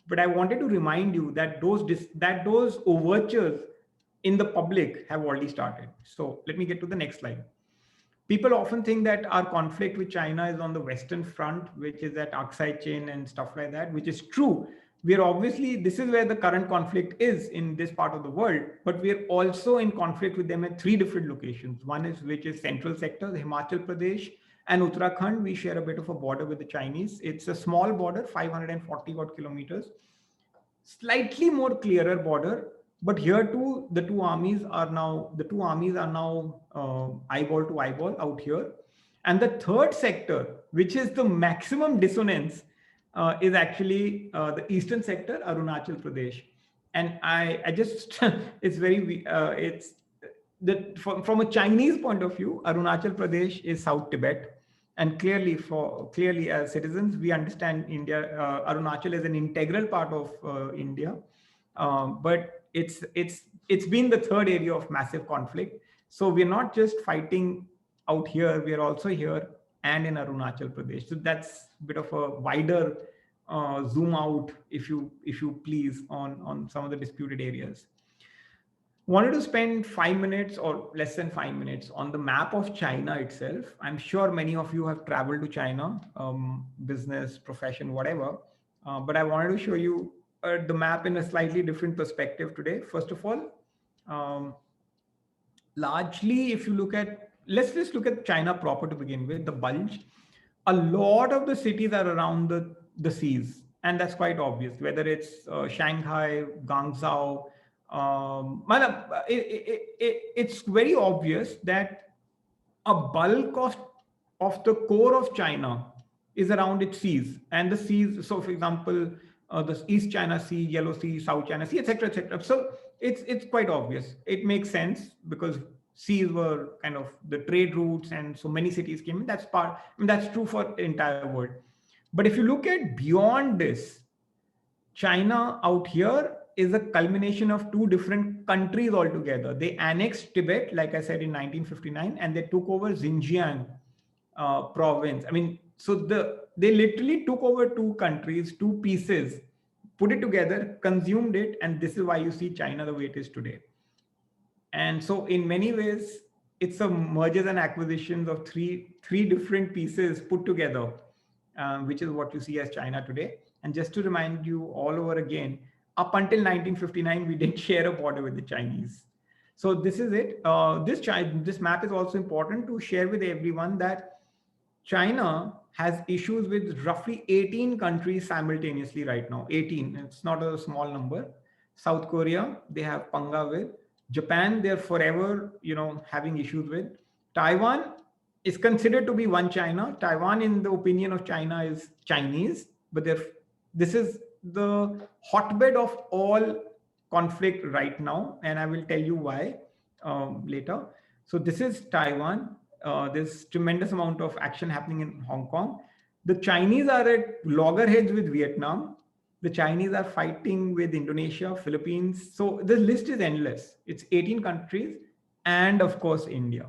But I wanted to remind you that those overtures in the public have already started. So let me get to the next slide. People often think that our conflict with China is on the Western front, which is at Aksai chain and stuff like that, which is true. We are obviously, this is where the current conflict is in this part of the world, but we are also in conflict with them at three different locations. One is, which is central sector, Himachal Pradesh and Uttarakhand. We share a bit of a border with the Chinese. It's a small border, 540 odd kilometers, slightly more clearer border. But here too, the two armies are now eyeball to eyeball out here. And the third sector, which is the maximum dissonance, is actually the eastern sector, Arunachal Pradesh. And I just it's very it's that from a Chinese point of view, Arunachal Pradesh is South Tibet, and clearly as citizens, we understand India. Arunachal is an integral part of India, but it's been the third area of massive conflict. So we're not just fighting out here; we are also here and in Arunachal Pradesh. So that's a bit of a wider zoom out, if you please, on some of the disputed areas. Wanted to spend 5 minutes or less than 5 minutes on the map of China itself. I'm sure many of you have traveled to China, business, profession, whatever. But I wanted to show you the map in a slightly different perspective today. First of all, um, largely, if you look at, let's just look at China proper to begin with, the bulge. A lot of the cities are around the seas, and that's quite obvious, whether it's Shanghai, Guangzhou. It's very obvious that a bulk of the core of China is around its seas, and the seas. So, for example, the East China Sea, Yellow Sea, South China Sea, etc., etc. So it's quite obvious. It makes sense because seas were kind of the trade routes, and so many cities came in. That's part. I mean, that's true for the entire world. But if you look at beyond this, China out here is a culmination of two different countries altogether. They annexed Tibet, like I said, in 1959, and they took over Xinjiang province. I mean, so they literally took over two countries, two pieces, put it together, consumed it, and this is why you see China the way it is today. And so, in many ways, it's a mergers and acquisitions of three different pieces put together, which is what you see as China today. And just to remind you all over again, up until 1959, we didn't share a border with the Chinese. So this is it. This map is also important to share with everyone that China has issues with roughly 18 countries simultaneously right now. 18. It's not a small number. South Korea, they have panga with. Japan, they're forever, having issues with. Taiwan is considered to be one China. Taiwan, in the opinion of China, is Chinese, but this is the hotbed of all conflict right now, and I will tell you why later. So this is Taiwan. There's tremendous amount of action happening in Hong Kong. The Chinese are at loggerheads with Vietnam. The Chinese are fighting with Indonesia, Philippines. So the list is endless. It's 18 countries and of course India.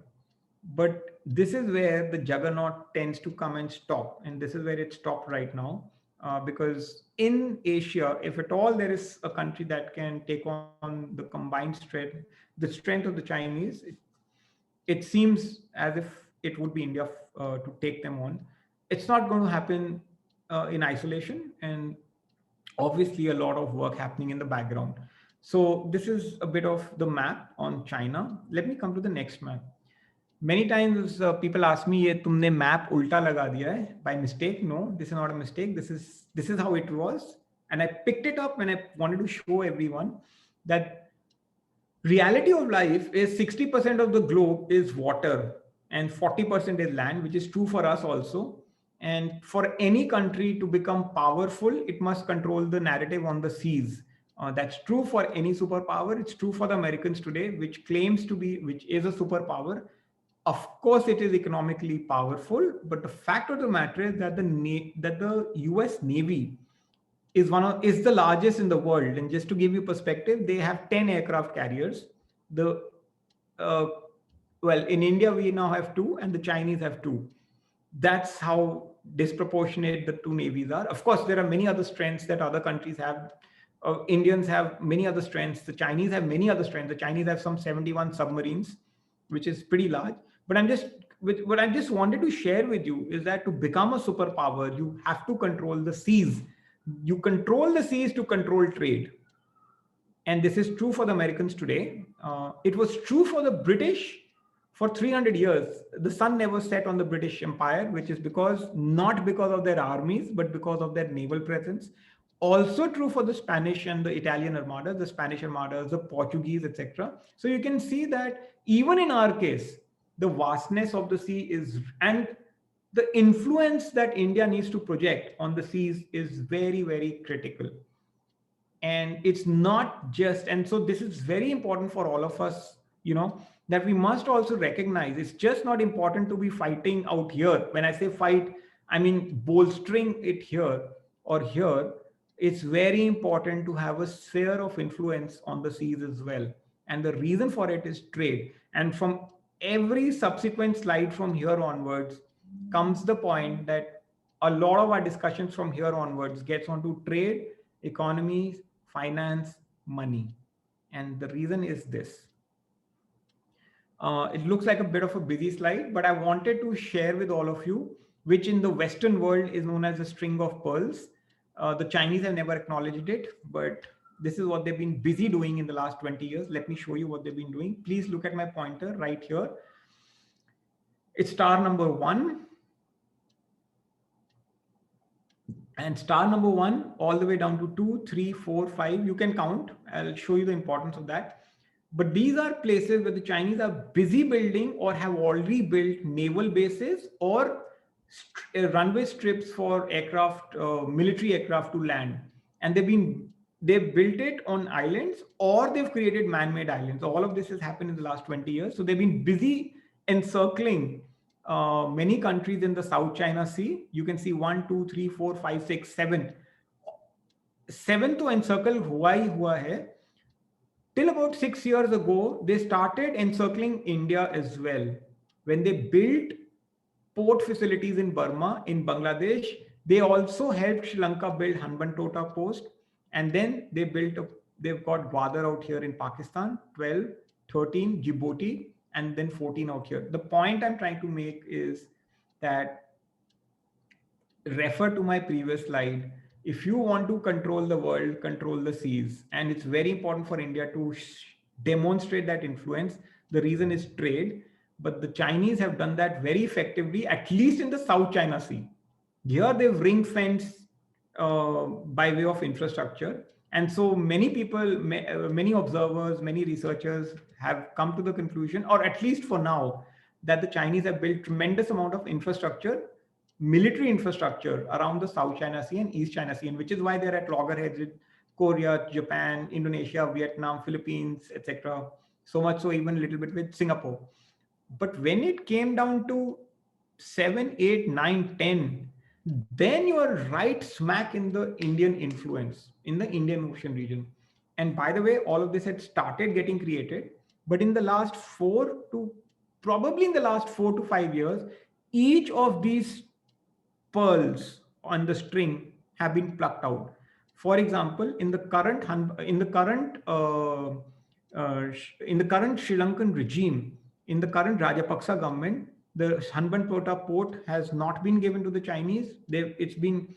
But this is where the juggernaut tends to come and stop. And this is where it stopped right now. Because in Asia, if at all there is a country that can take on the combined strength, the strength of the Chinese, it seems as if it would be India to take them on. It's not going to happen in isolation, and obviously a lot of work happening in the background. So this is a bit of the map on China. Let me come to the next map. Many times people ask me, "ये तुमने map उल्टा लगा दिया है by mistake?" No, this is not a mistake. This is how it was, and I picked it up when I wanted to show everyone that reality of life is 60% of the globe is water and 40% is land, which is true for us also. And for any country to become powerful, it must control the narrative on the seas. That's true for any superpower. It's true for the Americans today, which claims to be, which is a superpower. Of course, it is economically powerful, but the fact of the matter is that the U.S. Navy is the largest in the world. And just to give you perspective, they have 10 aircraft carriers. The uh, well, in India we now have two, and the Chinese have two. That's how disproportionate the two navies are. Of course, there are many other strengths that other countries have. Indians have many other strengths. The Chinese have many other strengths. The Chinese have some 71 submarines, which is pretty large. But what I just wanted to share with you is that to become a superpower, you have to control the seas. You control the seas to control trade. And this is true for the Americans today. It was true for the British for 300 years. The sun never set on the British Empire, which is not because of their armies, but because of their naval presence. Also true for the Spanish and the Italian armadas, the Spanish armadas, the Portuguese, etc. So you can see that even in our case, the vastness of the sea and the influence that India needs to project on the seas is very, very critical. And it's not just, and so this is very important for all of us, that we must also recognize it's just not important to be fighting out here. When I say fight, I mean bolstering it here or here. It's very important to have a sphere of influence on the seas as well. And the reason for it is trade. And from every subsequent slide from here onwards comes the point that a lot of our discussions from here onwards gets onto trade, economies, finance, money. And the reason is this. It looks like a bit of a busy slide, but I wanted to share with all of you, which in the Western world is known as a string of pearls. The Chinese have never acknowledged it, but this is what they've been busy doing in the last 20 years. Let me show you what they've been doing. Please look at my pointer right here. It's star number 1. And star number 1 all the way down to 2, 3, 4, 5. You can count. I'll show you the importance of that. But these are places where the Chinese are busy building or have already built naval bases or runway strips for aircraft, military aircraft to land. And they've built it on islands, or they've created man-made islands. All of this has happened in the last 20 years. So they've been busy encircling many countries in the South China Sea. You can see 1, 2, 3, 4, 5, 6, 7. 7 to encircle Hawaii hua hai. Till about 6 years ago, they started encircling India as well. When they built port facilities in Burma, in Bangladesh, they also helped Sri Lanka build Hanbantota Post. And then they've got Gwadar out here in Pakistan, 12, 13, Djibouti, and then 14 out here. The point I'm trying to make is that, refer to my previous slide. If you want to control the world, control the seas. And it's very important for India to demonstrate that influence. The reason is trade. But the Chinese have done that very effectively, at least in the South China Sea. Here they've ring fenced by way of infrastructure. And so many people, many observers, many researchers have come to the conclusion, or at least for now, that the Chinese have built tremendous amount of infrastructure, military infrastructure around the South China Sea and East China Sea, and which is why they're at loggerheads with Korea, Japan, Indonesia, Vietnam, Philippines, etc. So much so even a little bit with Singapore. But when it came down to 7, 8, 9, 10, then you are right smack in the Indian influence, in the Indian Ocean region. And by the way, all of this had started getting created, but in the last probably in the last 4 to 5 years, each of these pearls on the string have been plucked out. For example, in the current Sri Lankan regime, in the current Rajapaksa government, the Hanbanpota port has not been given to the Chinese. It's been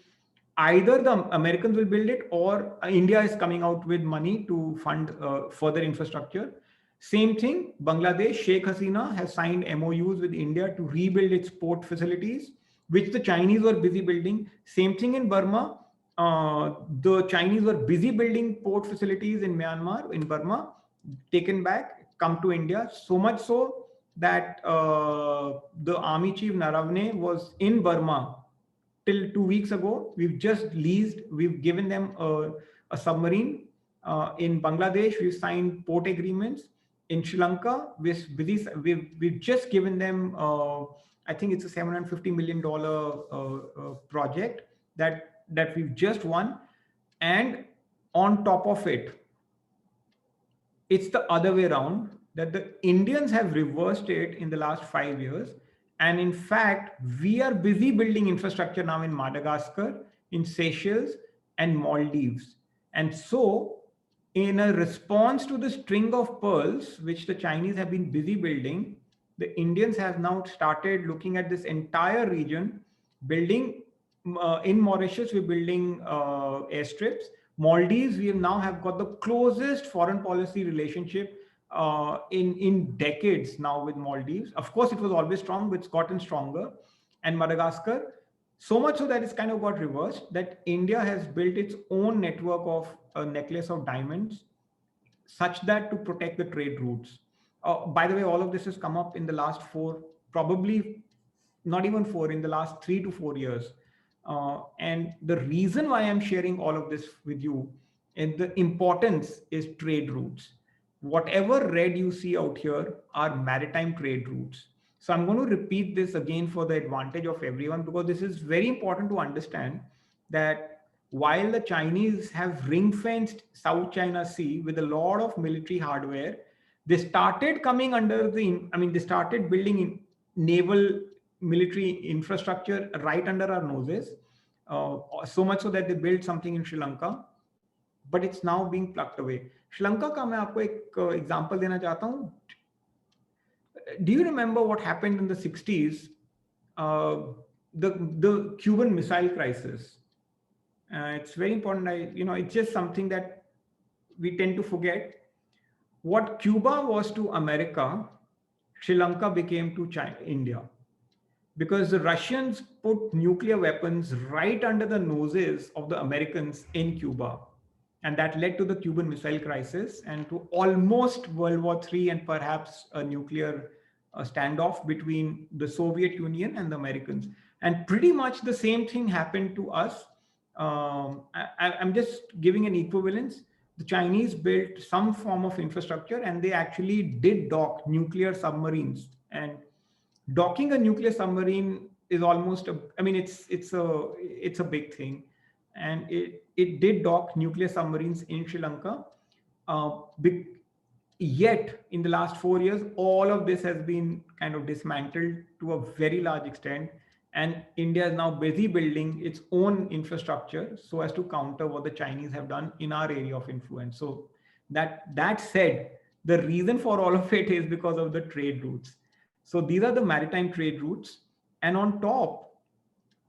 either the Americans will build it or India is coming out with money to fund further infrastructure. Same thing, Bangladesh, Sheikh Hasina has signed MOUs with India to rebuild its port facilities, which the Chinese were busy building. Same thing in Burma. The Chinese were busy building port facilities in Myanmar, in Burma, taken back, come to India. So much so that the army chief Naravne was in Burma till 2 weeks ago. We've given them a submarine. In Bangladesh, we've signed port agreements. In Sri Lanka, we've just given them, I think it's a $750 million project that we've just won. And on top of it, it's the other way around, that the Indians have reversed it in the last 5 years. And in fact, we are busy building infrastructure now in Madagascar, in Seychelles, and Maldives. And so, in a response to the string of pearls which the Chinese have been busy building, the Indians have now started looking at this entire region, building. In Mauritius, we're building airstrips. Maldives, we now have got the closest foreign policy relationship in decades now with Maldives. Of course, it was always strong, but it's gotten stronger. And Madagascar, so much so that it's kind of got reversed, that India has built its own network of a necklace of diamonds, such that to protect the trade routes. By the way, all of this has come up in the last probably not even four, in the last 3 to 4 years. And the reason why I'm sharing all of this with you, and the importance is trade routes. Whatever red you see out here are maritime trade routes. So I'm going to repeat this again for the advantage of everyone, because this is very important to understand that while the Chinese have ring fenced South China Sea with a lot of military hardware, they started coming under they started building in naval military infrastructure right under our noses. So much so that they built something in Sri Lanka, but it's now being plucked away. Sri Lanka का मैं आपको एक example देना चाहता हूँ. Do you remember what happened in the 60s? Uh, the Cuban Missile Crisis. It's very important. It's just something that we tend to forget. What Cuba was to America, Sri Lanka became to China, India, because the Russians put nuclear weapons right under the noses of the Americans in Cuba. And that led to the Cuban Missile Crisis and to almost World War III, and perhaps a nuclear standoff between the Soviet Union and the Americans. And pretty much the same thing happened to us. I'm just giving an equivalence. The Chinese built some form of infrastructure, and they actually did dock nuclear submarines. And docking a nuclear submarine is almost it's a big thing. And it did dock nuclear submarines in Sri Lanka. Yet in the last 4 years, all of this has been kind of dismantled to a very large extent, and India is now busy building its own infrastructure so as to counter what the Chinese have done in our area of influence. So that said, the reason for all of it is because of the trade routes. So these are the maritime trade routes. And on top,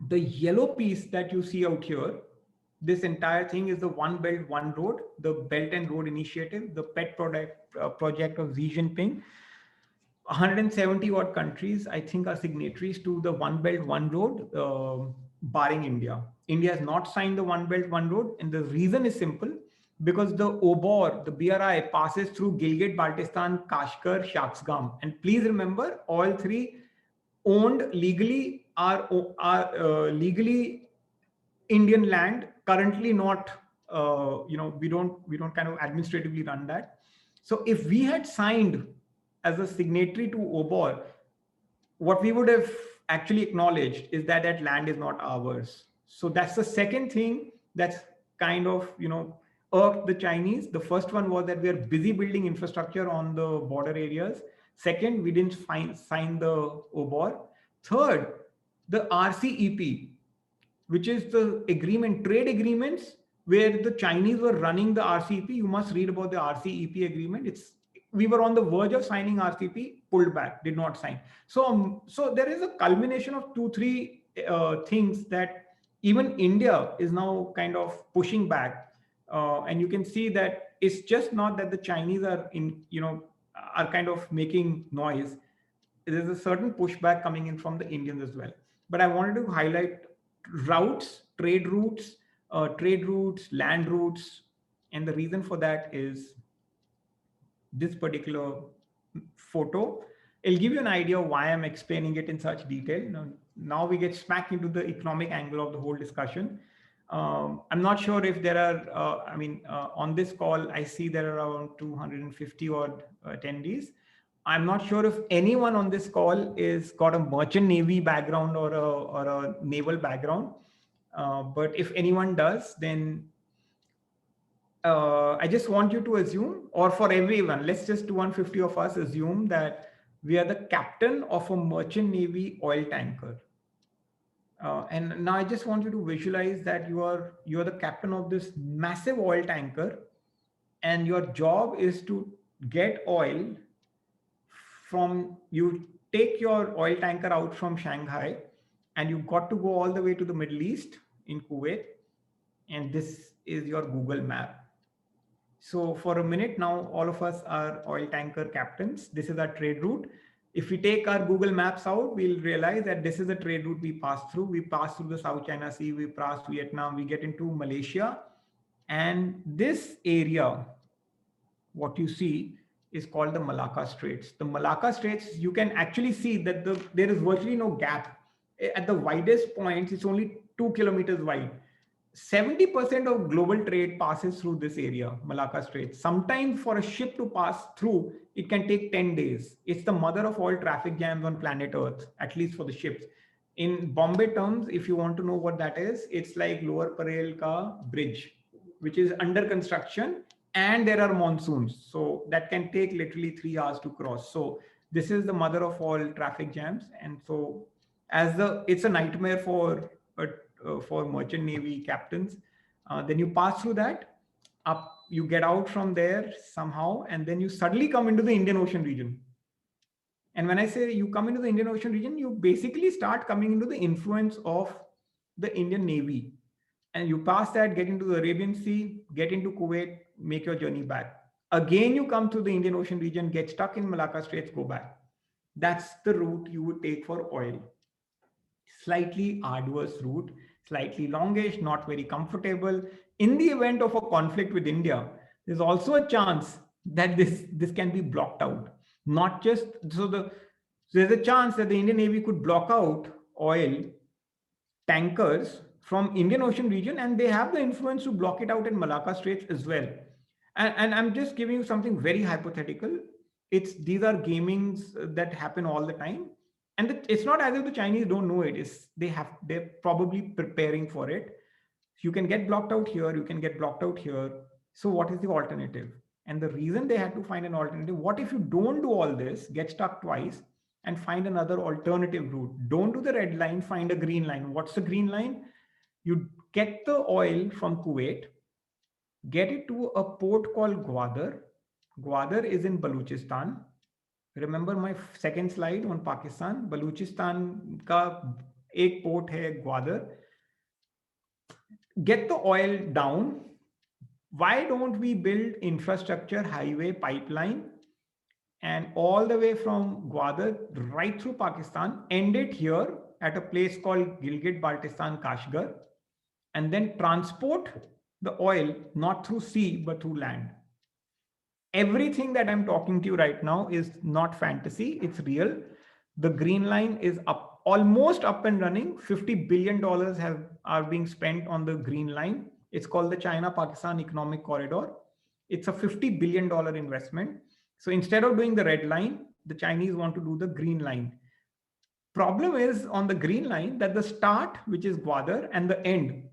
the yellow piece that you see out here, this entire thing is the One Belt, One Road, the Belt and Road Initiative, the pet project of Xi Jinping. 170 odd countries, I think, are signatories to the One Belt, One Road, barring India. India has not signed the One Belt, One Road, and the reason is simple, because the OBOR, the BRI, passes through Gilgit, Baltistan, Kashgar, Shaksgam. And please remember, all three owned legally are legally Indian land, currently not, we don't kind of administratively run that. So if we had signed as a signatory to OBOR, what we would have actually acknowledged is that that land is not ours. So that's the second thing that's kind of, irked the Chinese. The first one was that we are busy building infrastructure on the border areas. Second, we didn't sign the OBOR. Third, the RCEP, which is the agreement, trade agreements, where the Chinese were running the RCEP. You must read about the RCEP agreement. We were on the verge of signing RCEP, pulled back, did not sign. So there is a culmination of two, three things that even India is now kind of pushing back, and you can see that it's just not that the Chinese are kind of making noise. There's a certain pushback coming in from the Indians as well. But I wanted to highlight routes, trade routes, land routes. And the reason for that is this particular photo. It'll give you an idea of why I'm explaining it in such detail. Now we get smack into the economic angle of the whole discussion. I'm not sure if there are, on this call, I see there are around 250 odd attendees. I'm not sure if anyone on this call is got a merchant navy background or a naval background. But if anyone does, then I just want you to assume, or for everyone, let's just 250 of us assume that we are the captain of a merchant navy oil tanker. And now I just want you to visualize that you are the captain of this massive oil tanker, and your job is to get oil from, you take your oil tanker out from Shanghai, and you've got to go all the way to the Middle East in Kuwait, and this is your Google map. So for a minute now, all of us are oil tanker captains. This is our trade route. If we take our Google Maps out, we'll realize that this is the trade route we pass through. We pass through the South China Sea, we pass Vietnam, we get into Malaysia. And this area, what you see, is called the Malacca Straits. The Malacca Straits, you can actually see that there is virtually no gap. At the widest points, it's only 2 kilometers wide. 70% of global trade passes through this area, Malacca Strait. Sometimes for a ship to pass through, it can take 10 days. It's the mother of all traffic jams on planet Earth, at least for the ships. In Bombay terms, if you want to know what that is, it's like Lower Parel Ka Bridge, which is under construction, and there are monsoons. So that can take literally 3 hours to cross. So this is the mother of all traffic jams. And so it's a nightmare for merchant navy captains. Then you pass through that, up you get out from there somehow, and then you suddenly come into the Indian Ocean region. And when I say you come into the Indian Ocean region, you basically start coming into the influence of the Indian Navy. And you pass that, get into the Arabian Sea, get into Kuwait, make your journey back. Again, you come through the Indian Ocean region, get stuck in Malacca Straits, go back. That's the route you would take for oil. Slightly arduous route, slightly longish, not very comfortable. In the event of a conflict with India, there's also a chance that this can be blocked out. Not just there's a chance that the Indian Navy could block out oil tankers from Indian Ocean region, and they have the influence to block it out in Malacca Straits as well. And I'm just giving you something very hypothetical. These are gamings that happen all the time, and it's not as if the Chinese don't know it. They're probably preparing for it. You can get blocked out here, you can get blocked out here. So what is the alternative? And the reason they had to find an alternative, what if you don't do all this, get stuck twice, and find another alternative route? Don't do the red line, find a green line. What's the green line? You get the oil from Kuwait, get it to a port called Gwadar. Gwadar is in Balochistan. Remember my second slide on Pakistan? Balochistan ka ek port hai Gwadar. Get the oil down. Why don't we build infrastructure, highway, pipeline, and all the way from Gwadar right through Pakistan, end it here at a place called Gilgit-Baltistan, Kashgar, and then transport the oil not through sea but through land. Everything that I'm talking to you right now is not fantasy, it's real. The green line is up, almost up and running. $50 billion are being spent on the green line. It's called the China-Pakistan Economic Corridor. It's a $50 billion investment. So instead of doing the red line, The Chinese want to do the green line. Problem is on the green line that the start, which is Gwadar, and the end,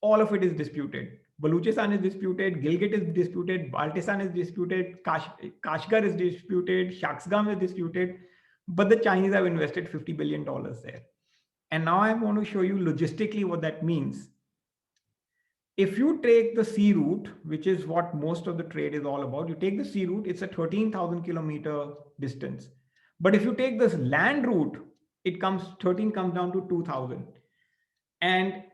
all of it is disputed. Baluchistan is disputed, Gilgit is disputed, Baltistan is disputed, Kashgar is disputed, Shaksgam is disputed, but the Chinese have invested $50 billion there. And now I want to show you logistically what that means. If you take the sea route, which is what most of the trade is all about, you take the sea route, it's a 13,000 kilometer distance. But if you take this land route, it comes 13 comes down to 2,000. And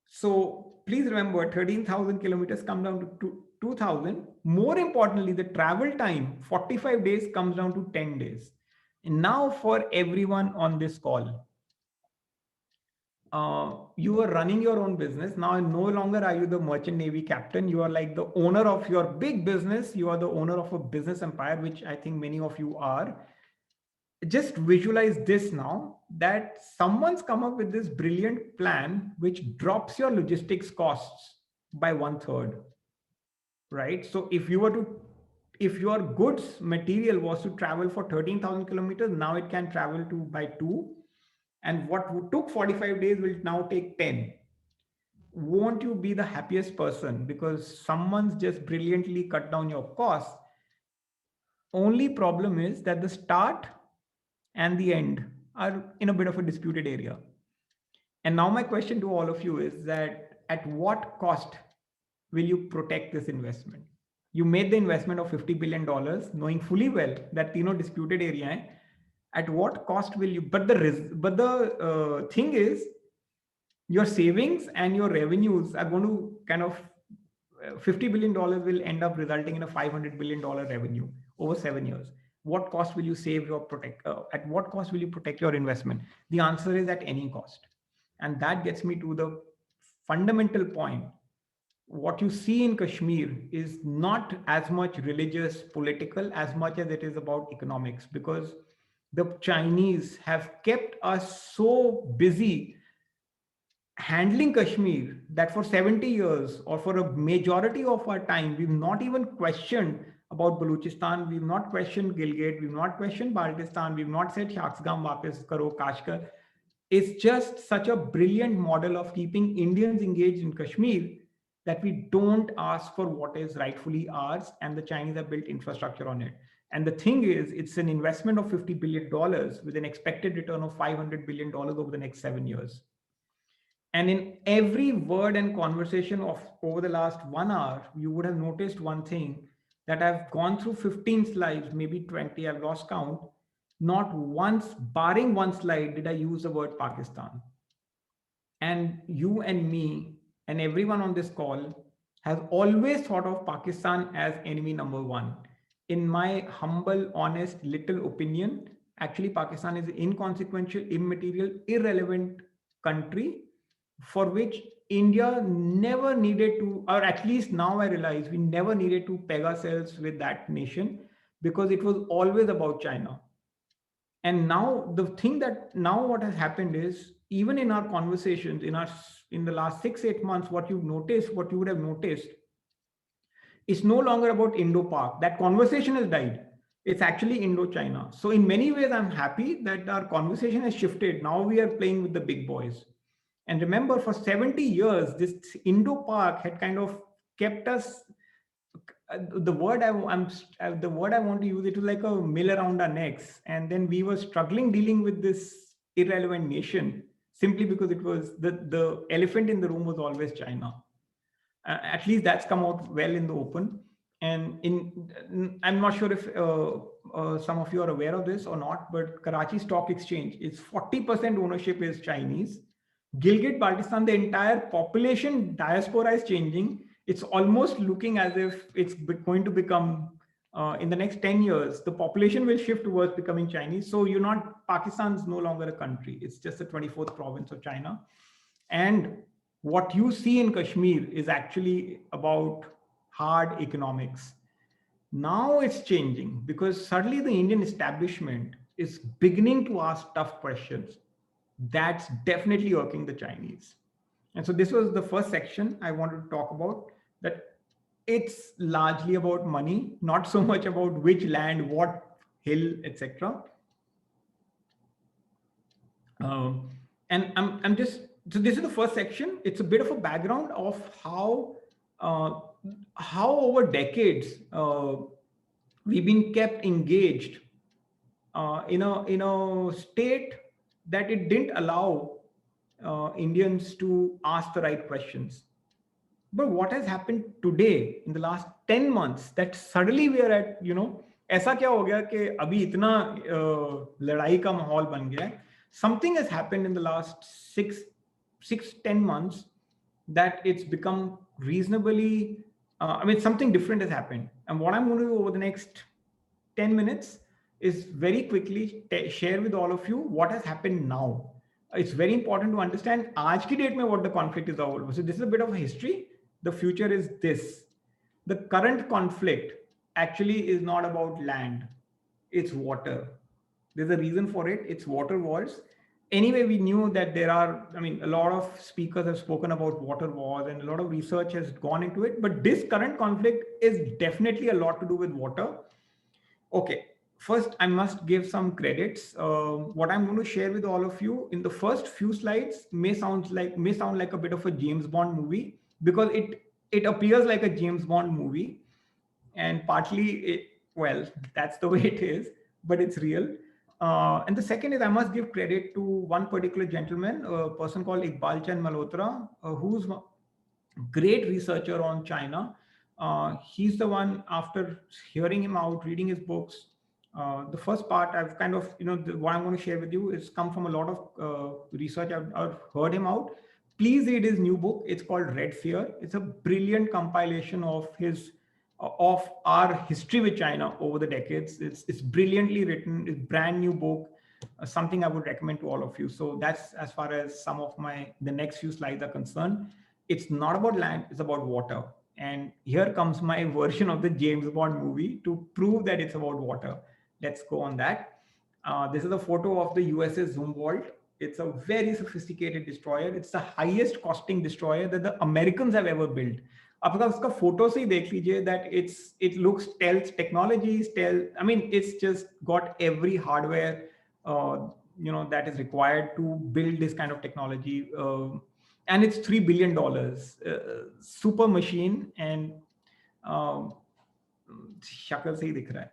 so please remember 13,000 kilometers come down to 2,000. More importantly, the travel time, 45 days comes down to 10 days. And now for everyone on this call, you are running your own business. Now, no longer are you the merchant navy captain. You are like the owner of your big business. You are the owner of a business empire, which I think many of you are. Just visualize this now, that someone's come up with this brilliant plan which drops your logistics costs by 1/3, right? So if your goods material was to travel for 13,000 kilometers, now it can travel to by 2, and what took 45 days will now take 10. Won't you be the happiest person because someone's just brilliantly cut down your costs? Only problem is that the start and the end are in a bit of a disputed area. And now my question to all of you is that at what cost will you protect this investment? You made the investment of $50 billion knowing fully well that disputed area hai. At what cost will you? But the thing is, your savings and your revenues are going to kind of $50 billion will end up resulting in a $500 billion revenue over 7 years. What cost will you save or protect? At what cost will you protect your investment? The answer is at any cost. And that gets me to the fundamental point. What you see in Kashmir is not as much religious, political, as much as it is about economics, because the Chinese have kept us so busy handling Kashmir that for 70 years or for a majority of our time, we've not even questioned about Baluchistan, we've not questioned Gilgit, we've not questioned Baltistan, we've not said Shaksgam Wapis Karo Kashgar. It's just such a brilliant model of keeping Indians engaged in Kashmir that we don't ask for what is rightfully ours, and the Chinese have built infrastructure on it. And the thing is, it's an investment of $50 billion with an expected return of $500 billion over the next 7 years. And in every word and conversation of over the last 1 hour, you would have noticed one thing, that I've gone through 15 slides, maybe 20, I've lost count. Not once, barring one slide, did I use the word Pakistan. And you and me and everyone on this call has always thought of Pakistan as enemy number one. In my humble, honest, little opinion, actually Pakistan is an inconsequential, immaterial, irrelevant country for which India never needed to, or at least now I realize we never needed to peg ourselves with that nation, because it was always about China. And now the thing that now what has happened is, even in our conversations in the last 6-8 months, what you would have noticed, it's no longer about Indo-Pak. That conversation has died. It's actually Indo-China. So in many ways, I'm happy that our conversation has shifted. Now we are playing with the big boys. And remember, for 70 years, this Indo-Pak had kind of kept us. The word I want to use, it was like a mill around our necks, and then we were struggling dealing with this irrelevant nation simply because it was the elephant in the room was always China. At least that's come out well in the open. And I'm not sure if some of you are aware of this or not, but Karachi Stock Exchange is 40% ownership is Chinese. Gilgit Baltistan, the entire population diaspora is changing. It's almost looking as if it's going to become, in the next 10 years, the population will shift towards becoming Chinese. So Pakistan's no longer a country. It's just the 24th province of China. And what you see in Kashmir is actually about hard economics. Now it's changing because suddenly the Indian establishment is beginning to ask tough questions. That's definitely irking the Chinese. And so this was the first section I wanted to talk about, that it's largely about money, not so much about which land, what hill, etc. Um, and I'm just so this is the first section. It's a bit of a background of uh, how over decades we've been kept engaged in a state that it didn't allow Indians to ask the right questions. But what has happened today in the last 10 months that suddenly we are at, ऐसा क्या हो गया कि अभी इतना लड़ाई का माहौल बन गया है. Something has happened in the last 10 months that it's become reasonably, I mean, something different has happened. And what I'm going to do over the next 10 minutes is very quickly share with all of you what has happened now. It's very important to understand आज की date में what the conflict is about. So this is a bit of a history. The future is this. The current conflict actually is not about land. It's water. There's a reason for it. It's water wars. Anyway, we knew that there are, I mean, a lot of speakers have spoken about water wars and a lot of research has gone into it. But this current conflict is definitely a lot to do with water. Okay, first I must give some credits. What I'm going to share with all of you in the first few slides may sound like a bit of a James Bond movie because it appears like a James Bond movie, and partly well, that's the way it is, but it's real. And the second is I must give credit to one particular gentleman, a person called Iqbal Chand Malhotra, who's a great researcher on China. He's the one, after hearing him out, reading his books, the first part I've kind of, what I'm going to share with you is come from a lot of research. I've heard him out. Please read his new book. It's called Red Fear. It's a brilliant compilation of our history with China over the decades. It's brilliantly written. It's brand new book. Something I would recommend to all of you. So that's as far as some of the next few slides are concerned. It's not about land, it's about water. And here comes my version of the James Bond movie to prove that it's about water. Let's go on that. This is a photo of the USS Zumwalt. It's a very sophisticated destroyer. It's the highest costing destroyer that the Americans have ever built. आप अगर उसका photo से ही देख लीजिए that it looks stealth technology, stealth. I mean, it's just got every hardware that is required to build this kind of technology. And it's $3 billion, super machine, and शक्ल से ही दिख रहा है.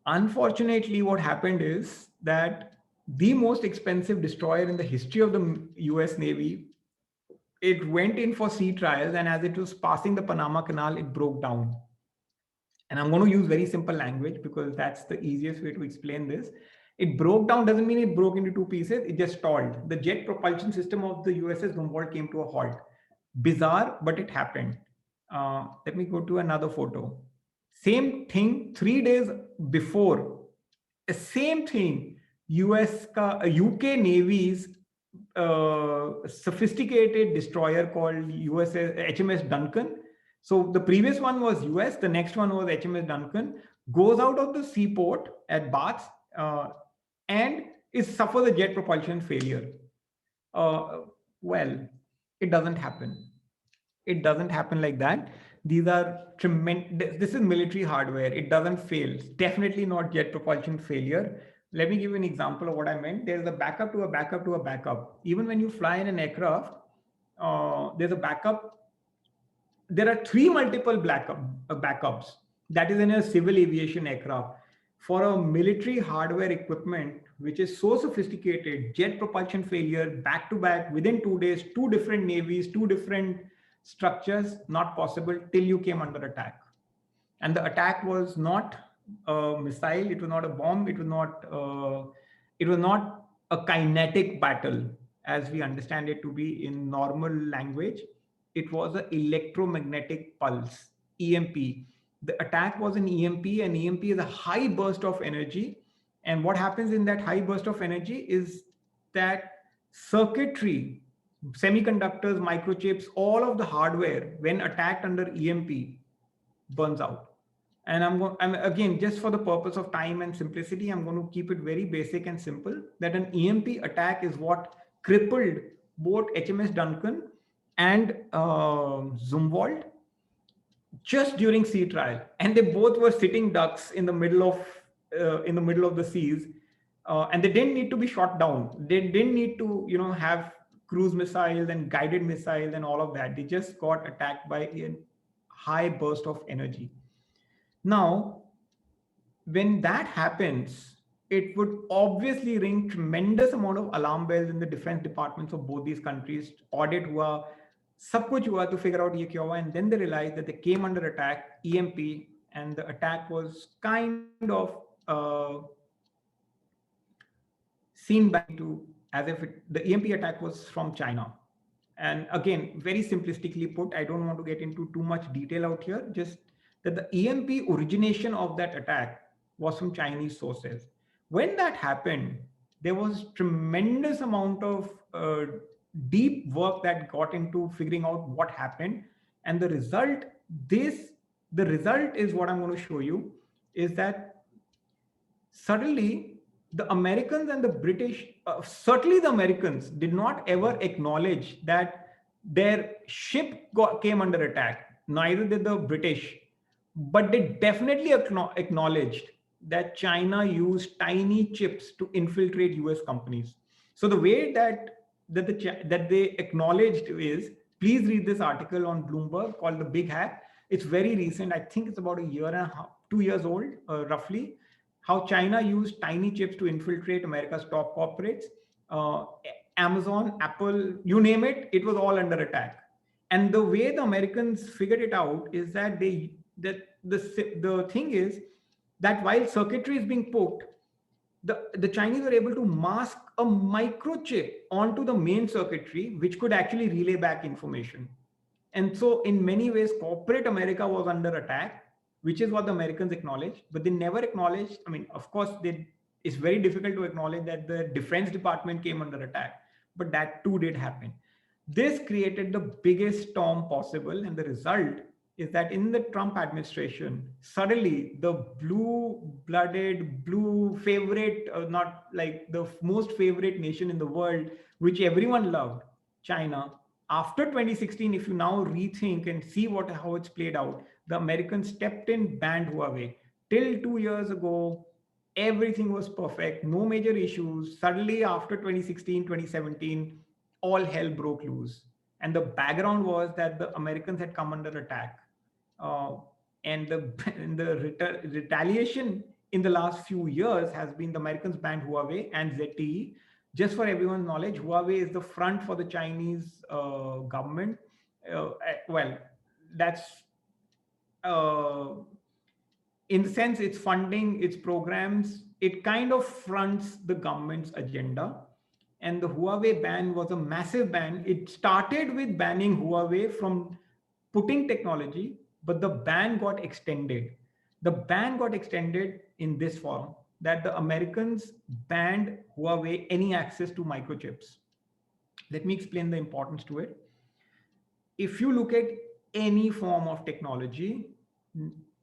Unfortunately, what happened is that the most expensive destroyer in the history of the US Navy, it went in for sea trials, and as it was passing the Panama Canal, it broke down. And I'm going to use very simple language because that's the easiest way to explain this. It broke down doesn't mean it broke into two pieces. It just stalled. The jet propulsion system of the USS Gumbold came to a halt. Bizarre, but it happened. Let me go to another photo. Same thing 3 days before. Same thing. UK Navy's sophisticated destroyer called HMS Duncan. So the previous one was US, the next one was HMS Duncan, goes out of the seaport at Bath and it suffers a jet propulsion failure. Well, it doesn't happen. It doesn't happen like that. These are tremendous. This is military hardware. It doesn't fail. It's definitely not jet propulsion failure. Let me give you an example of what I meant. There's a backup to a backup to a backup. Even when you fly in an aircraft, there's a backup. There are three multiple backups. That is in a civil aviation aircraft. For a military hardware equipment, which is so sophisticated, jet propulsion failure back to back within 2 days, two different navies, two different structures, not possible till you came under attack. And the attack was not a missile, it was not a bomb, it was not a kinetic battle as we understand it to be in normal language. It was an electromagnetic pulse, EMP. The attack was an EMP, and EMP is a high burst of energy. And what happens in that high burst of energy is that circuitry, semiconductors, microchips, all of the hardware, when attacked under EMP, burns out. And I'm again, just for the purpose of time and simplicity, I'm going to keep it very basic and simple, that an EMP attack is what crippled both HMS Duncan and Zumwalt just during sea trial. And they both were sitting ducks in the middle of in the middle of the seas, and they didn't need to be shot down. They didn't need to, have cruise missiles and guided missiles and all of that. They just got attacked by a high burst of energy. Now, when that happens, it would obviously ring tremendous amount of alarm bells in the defense departments of both these countries. Audit hua, सब कुछ हुआ to figure out ये क्या हुआ, and then they realized that they came under attack, EMP, and the attack was kind of seen by to as if the EMP attack was from China. And again, very simplistically put, I don't want to get into too much detail out here, just that the EMP origination of that attack was from Chinese sources. When that happened, there was tremendous amount of deep work that got into figuring out what happened. And this, the result is what I'm going to show you, is that suddenly the Americans and the British, certainly the Americans, did not ever acknowledge that their ship came under attack. Neither did the British, but they definitely acknowledged that China used tiny chips to infiltrate US companies. So the way that they acknowledged is, please read this article on Bloomberg called The Big Hack. It's very recent. I think it's about a year and a half, 2 years old, roughly. How China used tiny chips to infiltrate America's top corporates. Uh, Amazon, Apple, you name it, it was all under attack. And the way the Americans figured it out is that the thing is that while circuitry is being poked, the Chinese were able to mask a microchip onto the main circuitry, which could actually relay back information. And so, in many ways, corporate America was under attack, which is what the Americans acknowledged, but they never acknowledged. I mean, of course, it's very difficult to acknowledge that the Defense Department came under attack, but that too did happen. This created the biggest storm possible, and the result is that in the Trump administration, suddenly the blue-blooded, blue favorite, not like the most favorite nation in the world, which everyone loved, China, after 2016, if you now rethink and see how it's played out, the Americans stepped in, banned Huawei. Till 2 years ago, everything was perfect, no major issues. Suddenly, after 2016, 2017, all hell broke loose. And the background was that the Americans had come under attack. Uh, and the retaliation in the last few years has been the Americans banned Huawei and ZTE. Just for everyone's knowledge, Huawei is the front for the Chinese government. Well, that's in the sense it's funding its programs. It kind of fronts the government's agenda. And the Huawei ban was a massive ban. It started with banning Huawei from putting technology, but the ban got extended. The ban got extended in this form, that the Americans banned Huawei any access to microchips. Let me explain the importance to it. If you look at any form of technology,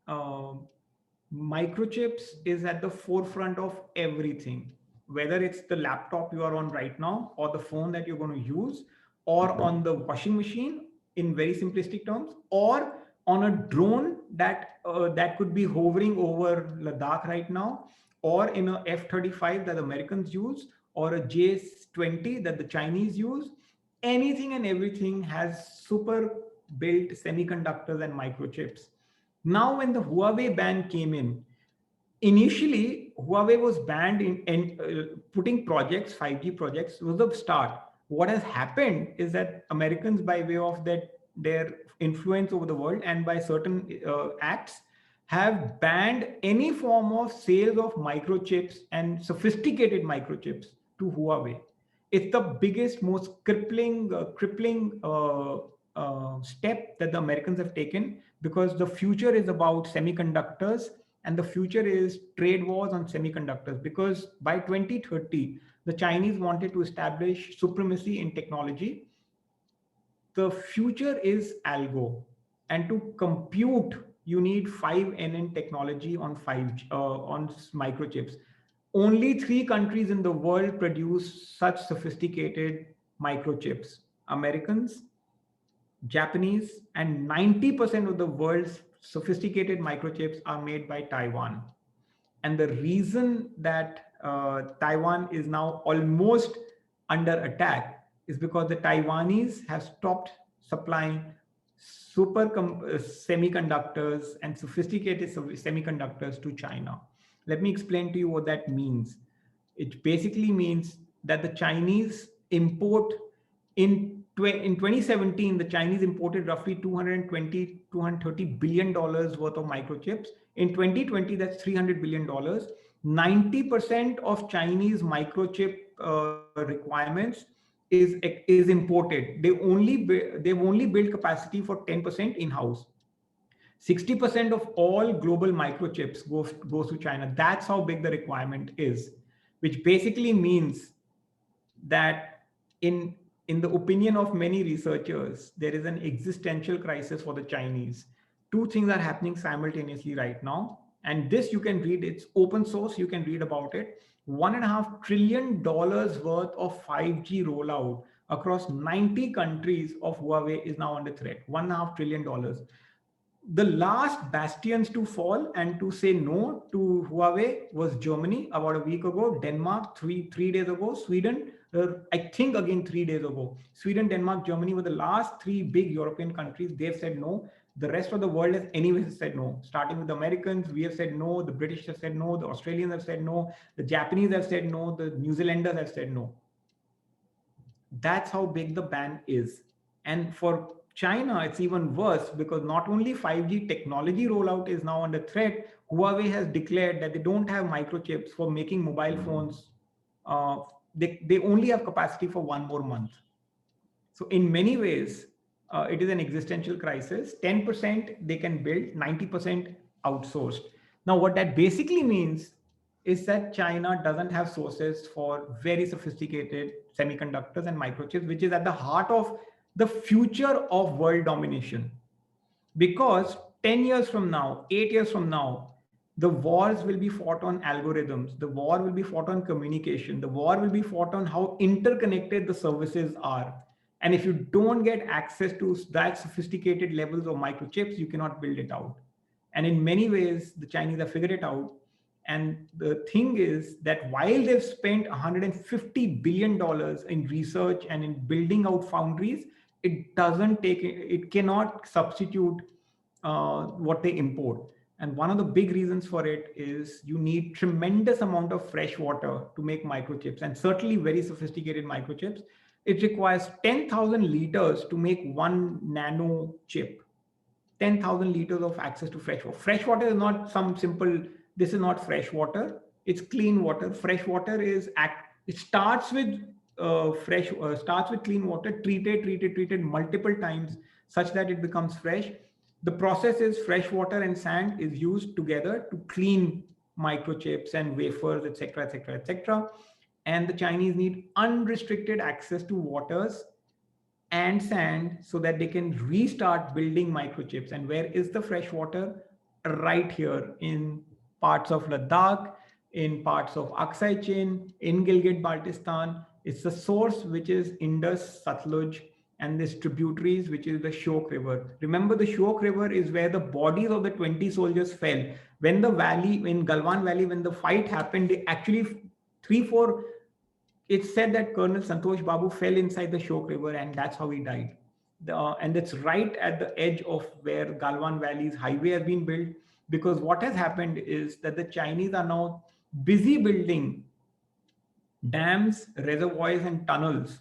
uh, microchips is at the forefront of everything, whether it's the laptop you are on right now, or the phone that you're going to use, or on the washing machine in very simplistic terms, or on a drone that could be hovering over Ladakh right now, or in a F-35 that the Americans use, or a JS-20 that the Chinese use. Anything and everything has super built semiconductors and microchips. Now, when the Huawei ban came in, initially Huawei was banned in putting projects, 5G projects was the start. What has happened is that Americans, by way of their influence over the world and by certain acts, have banned any form of sales of microchips and sophisticated microchips to Huawei. It's the biggest, most crippling step that the Americans have taken, because the future is about semiconductors and the future is trade wars on semiconductors. Because by 2030, the Chinese wanted to establish supremacy in technology. The future is algo, and to compute, you need 5nm technology on 5G, on microchips. Only 3 countries in the world produce such sophisticated microchips: Americans, Japanese, and 90% of the world's sophisticated microchips are made by Taiwan. And the reason that Taiwan is now almost under attack is because the Taiwanese have stopped supplying semiconductors and sophisticated semiconductors to China. Let me explain to you what that means. It basically means that the Chinese import in 2017, the Chinese imported roughly 220, $230 billion worth of microchips. In 2020, that's $300 billion. 90% of Chinese microchip requirements is imported. They've only built capacity for 10% in house. 60% of all global microchips goes to China. That's how big the requirement is, which basically means that in in the opinion of many researchers, there is an existential crisis for the Chinese. Two things are happening simultaneously right now, and this you can read. It's open source. You can read about it. $1.5 trillion worth of 5G rollout across 90 countries of Huawei is now under threat. $1.5 trillion. The last bastions to fall and to say no to Huawei was Germany about a week ago, Denmark three days ago, Sweden, I think again 3 days ago. Sweden, Denmark, Germany were the last three big European countries. They've said no. The rest of the world has anyways said no. Starting with the Americans, we have said no. The British have said no. The Australians have said no. The Japanese have said no. The New Zealanders have said no. That's how big the ban is. And for China, it's even worse because not only 5G technology rollout is now under threat, Huawei has declared that they don't have microchips for making mobile phones. Uh, they only have capacity for 1 more month. So in many ways, it is an existential crisis. 10% they can build, 90% outsourced. Now, what that basically means is that China doesn't have sources for very sophisticated semiconductors and microchips, which is at the heart of the future of world domination. Because 10 years from now, 8 years from now, the wars will be fought on algorithms, the war will be fought on communication, the war will be fought on how interconnected the services are. And if you don't get access to that sophisticated levels of microchips, you cannot build it out. And in many ways, the Chinese have figured it out. And the thing is that while they've spent $150 billion in research and in building out foundries, it cannot substitute what they import. And one of the big reasons for it is you need tremendous amount of fresh water to make microchips, and certainly very sophisticated microchips. It requires 10,000 liters to make one nano chip. 10,000 liters of access to fresh water. Fresh water is not some simple, this is not fresh water. It's clean water. Fresh water it starts with starts with clean water, treated multiple times such that it becomes fresh. The process is fresh water and sand is used together to clean microchips and wafers, etc., etc., etc. And the Chinese need unrestricted access to waters and sand so that they can restart building microchips. And where is the fresh water? Right here in parts of Ladakh, in parts of Aksai Chin, in Gilgit Baltistan. It's the source, which is Indus, Satluj, and this tributaries, which is the Shok River. Remember, the Shok River is where the bodies of the 20 soldiers fell. When the valley, in Galwan Valley, when the fight happened, they actually, it's said that Colonel Santosh Babu fell inside the Shok River and that's how he died. And that's right at the edge of where Galwan Valley's highway has been built. Because what has happened is that the Chinese are now busy building dams, reservoirs, and tunnels.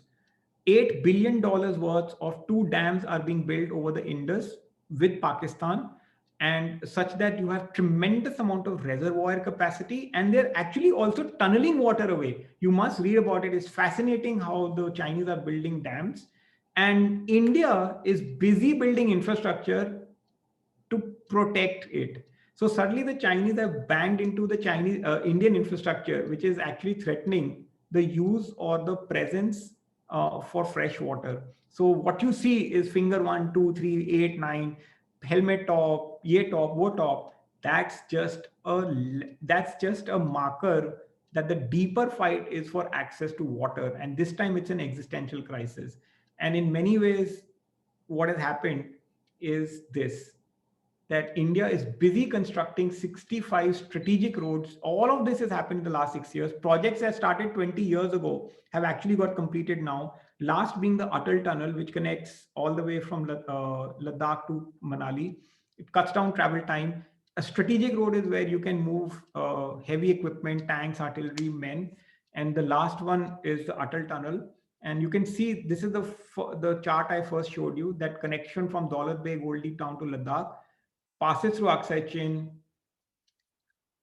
$8 billion worth of two dams are being built over the Indus with Pakistan, and such that you have tremendous amount of reservoir capacity, and they're actually also tunneling water away. You must read about it. It's fascinating how the Chinese are building dams, and India is busy building infrastructure to protect it. So suddenly the Chinese have banged into the Chinese Indian infrastructure, which is actually threatening the use or the presence for fresh water. So what you see is finger 1, 2, 3, 8, 9, helmet top, ye top, wo top. That's just a marker that the deeper fight is for access to water, and this time it's an existential crisis. And in many ways, what has happened is this: that India is busy constructing 65 strategic roads. All of this has happened in the last 6 years. Projects that started 20 years ago have actually got completed now. Last being the Atal Tunnel, which connects all the way from Ladakh to Manali. It cuts down travel time. A strategic road is where you can move heavy equipment, tanks, artillery, men. And the last one is the Atal Tunnel. And you can see this is the chart I first showed you, that connection from Daulat Bay, Goldi Town to Ladakh passes through Aksai Chain,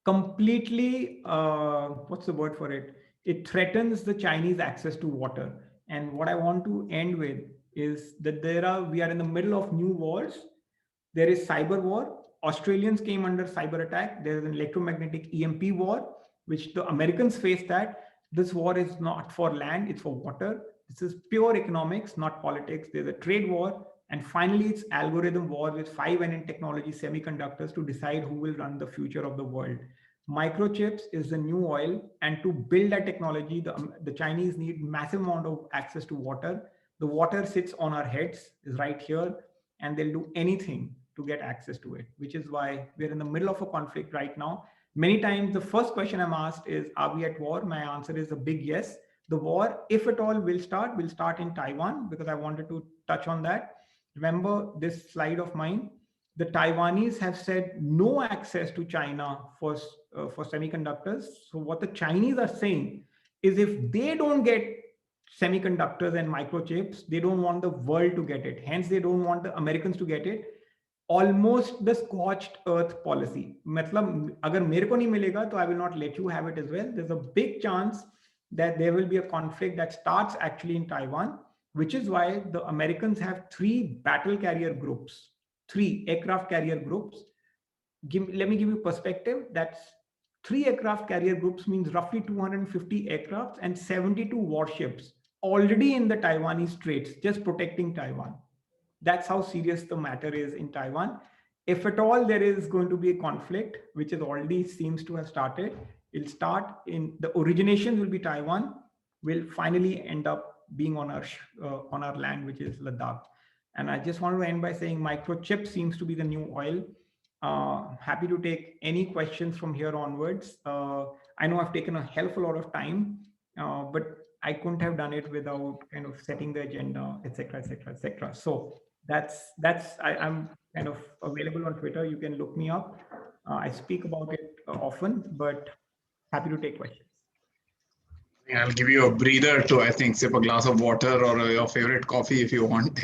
completely, what's the word for it? It threatens the Chinese access to water. And what I want to end with is that we are in the middle of new wars. There is cyber war. Australians came under cyber attack. There is an electromagnetic EMP war, which the Americans face that. This war is not for land, it's for water. This is pure economics, not politics. There's a trade war. And finally, it's algorithm war with 5N technology, semiconductors, to decide who will run the future of the world. Microchips is the new oil. And to build that technology, the Chinese need massive amount of access to water. The water sits on our heads, is right here, and they'll do anything to get access to it, which is why we're in the middle of a conflict right now. Many times, the first question I'm asked is, are we at war? My answer is a big yes. The war, if at all, will start in Taiwan, because I wanted to touch on that. Remember this slide of mine? The Taiwanese have said no access to China for semiconductors. So what the Chinese are saying is, if they don't get semiconductors and microchips, they don't want the world to get it. Hence, they don't want the Americans to get it. Almost the scorched earth policy. मतलब अगर मेरे को नहीं मिलेगा तो I will not let you have it as well. There's a big chance that there will be a conflict that starts actually in Taiwan, which is why the Americans have 3 battle carrier groups, 3 aircraft carrier groups. Let me give you perspective. That's 3 aircraft carrier groups means roughly 250 aircrafts and 72 warships already in the Taiwanese straits, just protecting Taiwan. That's how serious the matter is in Taiwan. If at all there is going to be a conflict, which is already seems to have started, it'll start in the origination will be Taiwan, will finally end up being on our land, which is Ladakh. And I just want to end by saying microchip seems to be the new oil. Happy to take any questions from here onwards. I know I've taken a hell of a lot of time, but I couldn't have done it without kind of setting the agenda, etc., etc., etc. So I'm kind of available on Twitter. You can look me up. I speak about it often, but happy to take questions. I'll give you a breather to, I think, sip a glass of water or your favorite coffee if you want.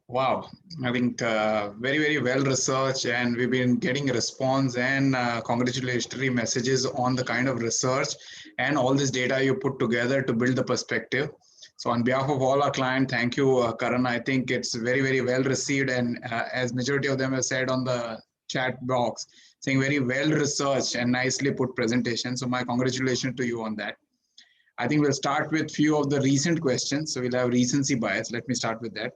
Wow, I think very, very well researched, and we've been getting a response and congratulatory messages on the kind of research and all this data you put together to build the perspective. So on behalf of all our clients, thank you, Karan. I think it's very, very well received, and as majority of them have said on the chat box, saying very well researched and nicely put presentation. So my congratulations to you on that. I think we'll start with few of the recent questions. So we'll have recency bias. Let me start with that.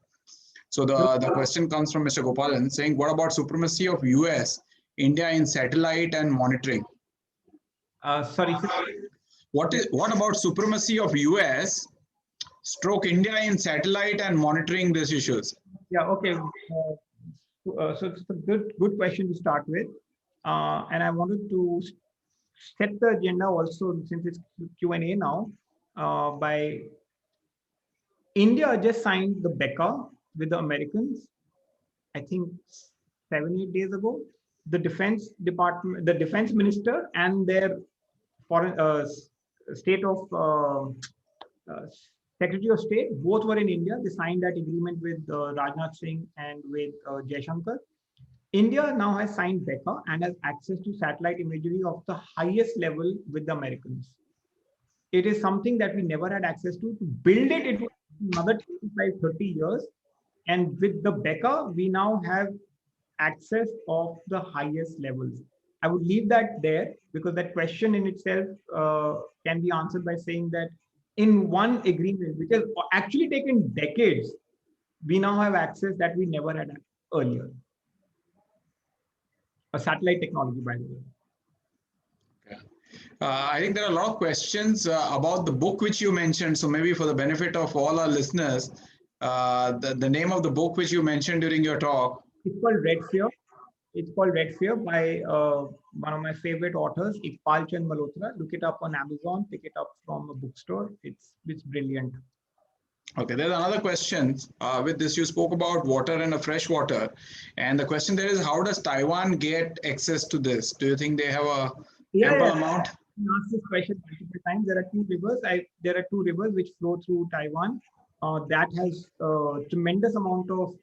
So the question comes from Mr. Gopalan saying, what about supremacy of US, India in satellite and monitoring? Sorry. What about supremacy of US stroke India in satellite and monitoring these issues? Yeah, okay. So it's a good question to start with. And I wanted to set the agenda also, since it's Q&A now, by India just signed the BECA with the Americans, I think 7-8 days ago. The defense department, the defense minister and their foreign state of Secretary of State, both were in India. They signed that agreement with Rajnath Singh and with Jaishankar. India now has signed BECA and has access to satellite imagery of the highest level with the Americans. It is something that we never had access to. To build it, it was another 25, 30 years. And with the BECA, we now have access of the highest levels. I would leave that there, because that question in itself can be answered by saying that in one agreement, which has actually taken decades, we now have access that we never had earlier. A satellite technology, by the way. I think there are a lot of questions about the book which you mentioned. So maybe for the benefit of all our listeners, the name of the book which you mentioned during your talk. It's called Red Fear. It's called Red Fear by one of my favorite authors, Iqbal Chand Malhotra. Look it up on Amazon. Pick it up from a bookstore. It's brilliant. Okay, there's another question. With this, you spoke about water and a fresh water, and the question there is, how does Taiwan get access to this? Do you think they have a Yeah, ample yeah. amount? Asked this question multiple times. There are two rivers. There are two rivers which flow through Taiwan. That has tremendous amount of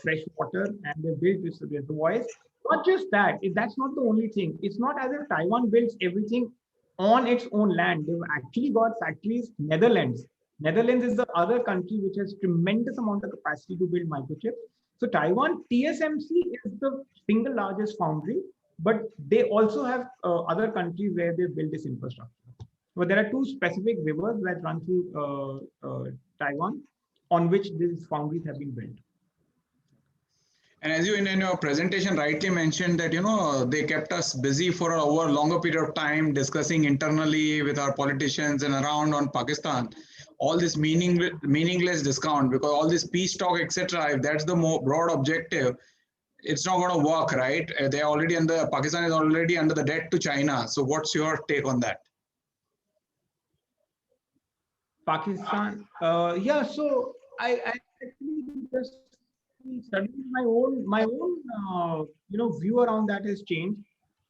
fresh water, and they built this reservoirs. Not just that. That's not the only thing. It's not as if Taiwan builds everything on its own land. They've actually got factories. Netherlands is the other country which has tremendous amount of capacity to build microchips. So Taiwan TSMC is the single largest foundry, but they also have other countries where they build this infrastructure. But there are two specific rivers that run through Taiwan on which these foundries have been built. And as you in your presentation rightly mentioned that they kept us busy for a over longer period of time discussing internally with our politicians and around on Pakistan, all this meaningless discount because all this peace talk etc. If that's the more broad objective, it's not going to work, right? They're already under Pakistan is already under the debt to China. So what's your take on that? Pakistan, yeah. So I actually just suddenly my own view around that has changed.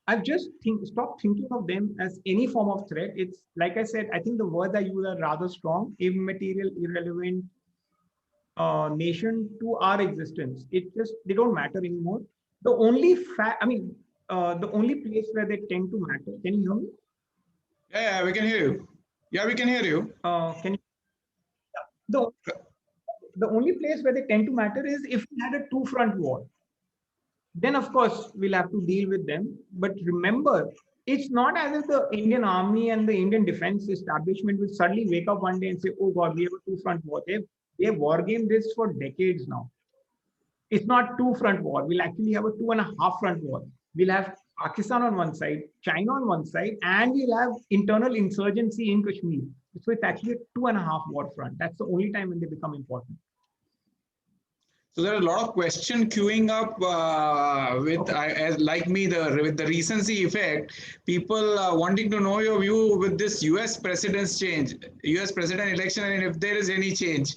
I've just stopped thinking of them as any form of threat. It's like I said, I think the words I use are rather strong, immaterial, irrelevant nation to our existence. It just they don't matter anymore. The only fact, I mean, the only place where they tend to matter. Can you hear me? Yeah, we can hear you. Yeah, we can hear you. Can you? The the only place where they tend to matter is if we had a two-front war. Then of course we'll have to deal with them. But remember, it's not as if the Indian army and the Indian defense establishment will suddenly wake up one day and say, "Oh God, we have a two-front war." They've war gamed this for decades now. It's not two-front war. We'll actually have a two and a half front war. We'll have Pakistan on one side, China on one side, and we'll have internal insurgency in Kashmir. So it's actually a two and a half war front. That's the only time when they become important. So there are a lot of question queuing up with as like me with the recency effect. People wanting to know your view with this U.S. president's change, U.S. president election, and if there is any change.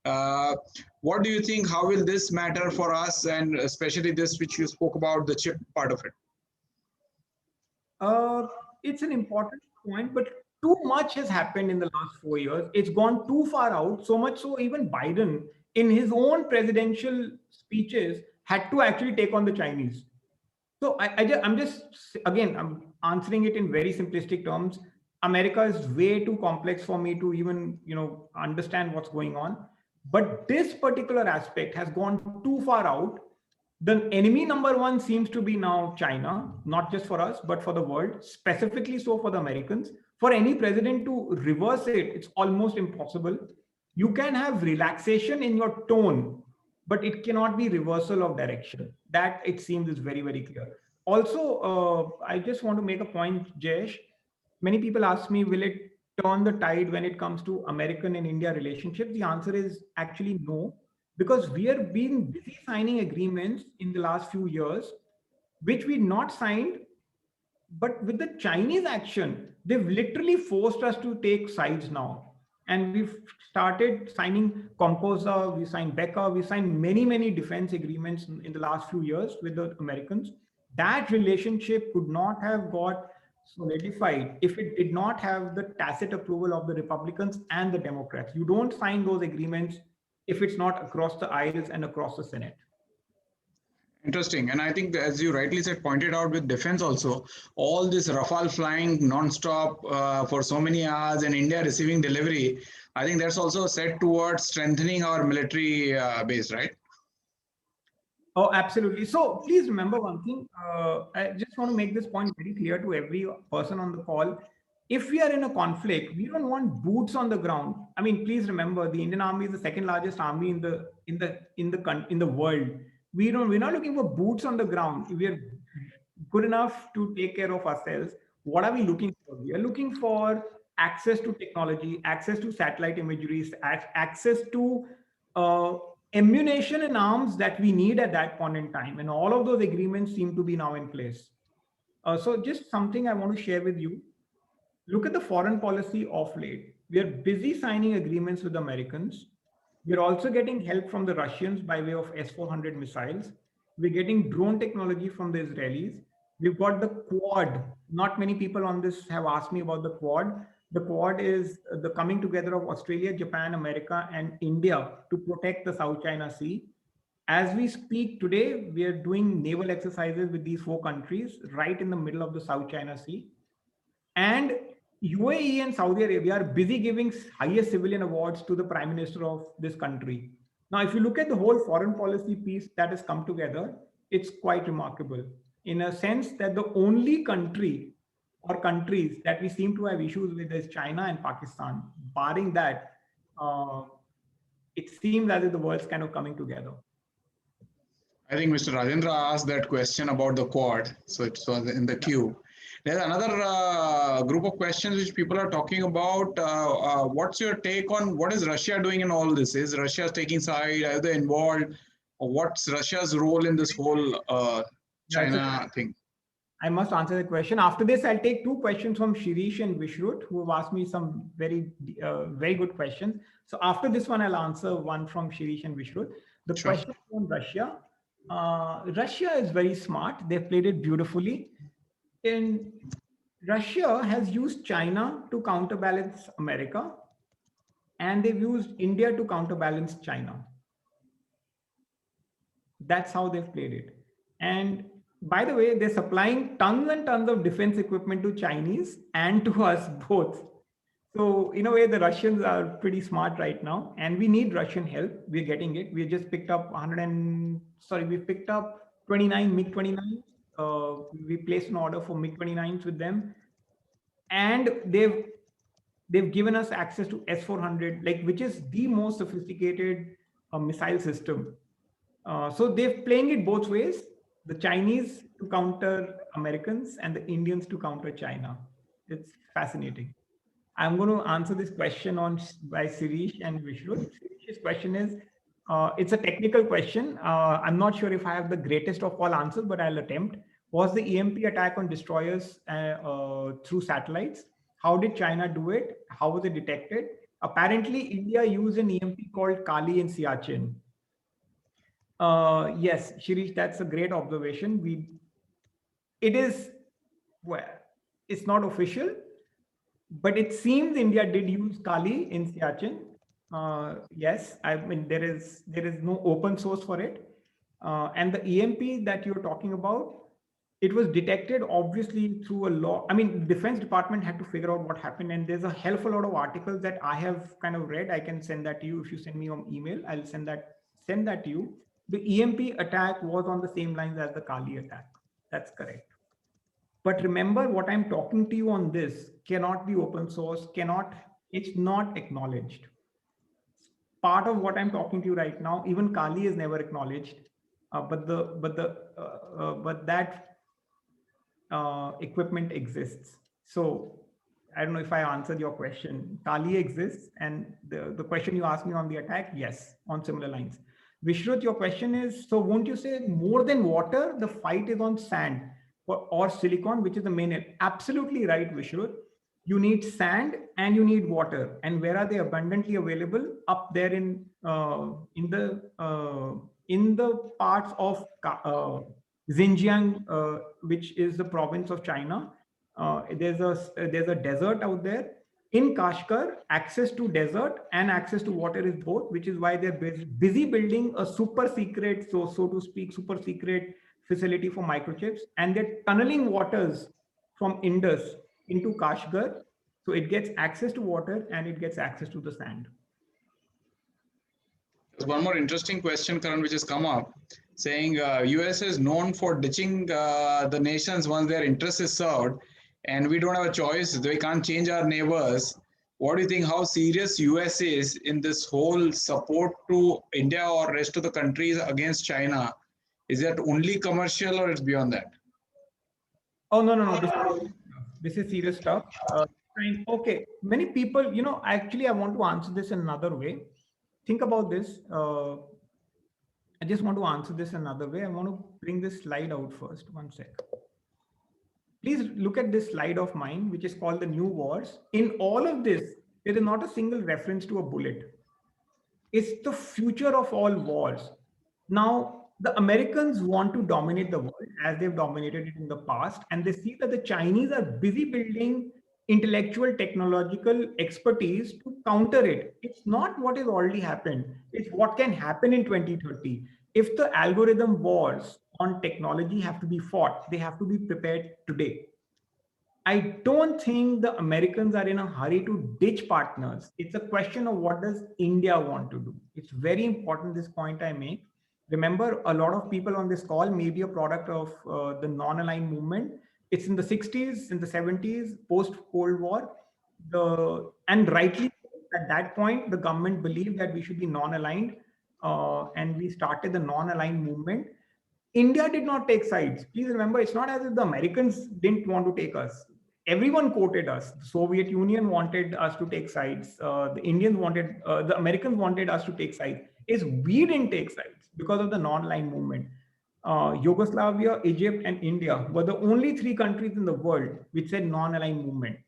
Uh, what do you think? How will this matter for us, and especially this which you spoke about the chip part of it? Uh, it's an important point, but too much has happened in the last 4 years. It's gone too far out, so much so even Biden, in his own presidential speeches, had to actually take on the Chinese. So I'm just again I'm answering it in very simplistic terms. America is way too complex for me to even understand what's going on. But this particular aspect has gone too far out. The enemy number one seems to be now China, not just for us, but for the world, specifically so for the Americans. For any president to reverse it, it's almost impossible. You can have relaxation in your tone, but it cannot be reversal of direction. That it seems is very, very clear. Also, I just want to make a point, Jayesh. Many people ask me, will it turn the tide when it comes to American and India relationship? The answer is actually no, because we are being busy signing agreements in the last few years, which we not signed. But with the Chinese action, they've literally forced us to take sides now. And we've started signing Composa, we signed Becca, we signed many, many defense agreements in the last few years with the Americans. That relationship could not have got solidified if it did not have the tacit approval of the Republicans and the Democrats. You don't sign those agreements if it's not across the aisles and across the Senate. Interesting. And I think, as you rightly said, pointed out with defense also, all this Rafale flying non-stop for so many hours and India receiving delivery, I think that's also set towards strengthening our military base, right? Oh, absolutely. So please remember one thing. I just want to make this point very clear to every person on the call. If we are in a conflict, we don't want boots on the ground. I mean, please remember, the Indian Army is the second largest army in the world. We're not looking for boots on the ground. We are good enough to take care of ourselves. What are we looking for? We are looking for access to technology, access to satellite imagery, access to uh, ammunition and arms that we need at that point in time. And all of those agreements seem to be now in place. So just something I want to share with you. Look at the foreign policy of late. We are busy signing agreements with the Americans. We're also getting help from the Russians by way of S-400 missiles. We're getting drone technology from the Israelis. We've got the Quad. Not many people on this have asked me about the Quad. The Quad is the coming together of Australia, Japan, America, and India to protect the South China Sea. As we speak today, we are doing naval exercises with these four countries right in the middle of the South China Sea. And UAE and Saudi Arabia are busy giving highest civilian awards to the prime minister of this country. Now, if you look at the whole foreign policy piece that has come together, it's quite remarkable in a sense that the only country or countries that we seem to have issues with is China and Pakistan. Barring that, it seems as if the world's kind of coming together. I think Mr. Rajendra asked that question about the Quad, so it was in the queue. There's another group of questions which people are talking about. What's your take on what is Russia doing in all this? Is Russia taking side? Are they involved? Or what's Russia's role in this whole China thing? I must answer the question. After this, I'll take two questions from Shirish and Vishrut, who have asked me some very good questions. So after this one, I'll answer one from Shirish and Vishrut. The question on Russia. Russia is very smart. They've played it beautifully. Russia has used China to counterbalance America, and they've used India to counterbalance China. That's how they've played it. And by the way, they're supplying tons and tons of defense equipment to Chinese and to us both. So in a way, the Russians are pretty smart right now, and we need Russian help. We're getting it. We just picked up we picked up 29 MiG-29. We placed an order for MiG-29s with them, and they've given us access to S-400, which is the most sophisticated missile system. So they're playing it both ways: the Chinese to counter Americans and the Indians to counter China. It's fascinating. I'm going to answer this question by Sirish and Vishrut. Sirish's question is, it's a technical question. I'm not sure if I have the greatest of all answers, but I'll attempt. Was the EMP attack on destroyers through satellites? How did China do it? How was it detected? Apparently, India used an EMP called Kali in Siachen. Yes, Shirish, that's a great observation. It's not official, but it seems India did use Kali in Siachen. Yes, I mean there is no open source for it, and the EMP that you're talking about, it was detected obviously through a law. I mean, the Defense Department had to figure out what happened, and there's a hell of a lot of articles that I have kind of read. I can send that to you if you send me an email. I'll send that to you. The EMP attack was on the same lines as the Kali attack. That's correct. But remember, what I'm talking to you on this cannot be open source, it's not acknowledged. Part of what I'm talking to you right now, even Kali is never acknowledged, but that equipment exists. So I don't know if I answered your question. Kali exists, and the question you asked me on the attack, yes, on similar lines. Vishrut, your question is, so won't you say more than water, the fight is on sand or silicon, which is the main? Absolutely right, Vishrut. You need sand and you need water. And where are they abundantly available? Up there in the parts of Xinjiang, which is the province of China. There's a desert out there. In Kashgar, access to desert and access to water is both, which is why they're busy building a super secret, so to speak, super secret facility for microchips. And they're tunneling waters from Indus into Kashgar. So it gets access to water and it gets access to the sand. There's one more interesting question, Karan, which has come up, saying US is known for ditching the nations once their interest is served, and we don't have a choice. We can't change our neighbors. What do you think? How serious US is in this whole support to India or rest of the countries against China? Is that only commercial or it's beyond that? Oh, no. This is serious stuff. Okay, many people, actually, I want to answer this in another way. Think about this. I just want to answer this another way. I want to bring this slide out first. One sec. Please look at this slide of mine, which is called the New Wars. In all of this, there is not a single reference to a bullet. It's the future of all wars. Now, the Americans want to dominate the world as they've dominated it in the past, and they see that the Chinese are busy building intellectual, technological expertise to counter it. It's not what has already happened, it's what can happen in 2030. If the algorithm wars on technology have to be fought, they have to be prepared today. I don't think the Americans are in a hurry to ditch partners. It's a question of what does India want to do. It's very important, this point I make. Remember, a lot of people on this call may be a product of the non-aligned movement. It's in the 60s, in the 70s, post-Cold War. And rightly, at that point, the government believed that we should be non-aligned, and we started the non-aligned movement. India did not take sides. Please remember, it's not as if the Americans didn't want to take us. Everyone quoted us. The Soviet Union wanted us to take sides. The Americans wanted us to take sides. Is we didn't take sides because of the non-aligned movement. Yugoslavia, Egypt, and India were the only three countries in the world which said non-aligned movement.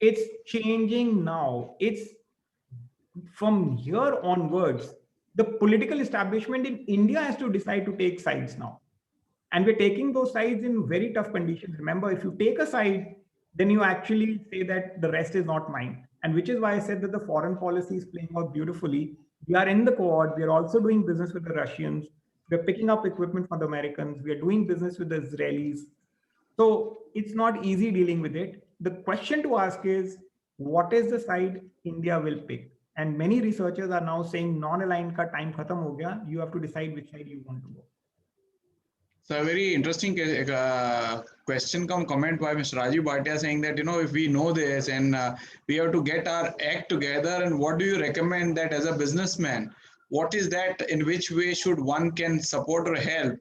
It's changing now. It's from here onwards, the political establishment in India has to decide to take sides now. And we're taking those sides in very tough conditions. Remember, if you take a side, then you actually say that the rest is not mine. And which is why I said that the foreign policy is playing out beautifully. We are in the Quad. We are also doing business with the Russians. We're picking up equipment from the Americans. We are doing business with the Israelis. So it's not easy dealing with it. The question to ask is, what is the side India will pick? And many researchers are now saying non-aligned ka time khatam ho gaya. You have to decide which side you want to go. So a very interesting question come comment by Mr. Rajiv Bhatia saying that, if we know this and we have to get our act together, and what do you recommend that as a businessman, what is that, in which way should one can support or help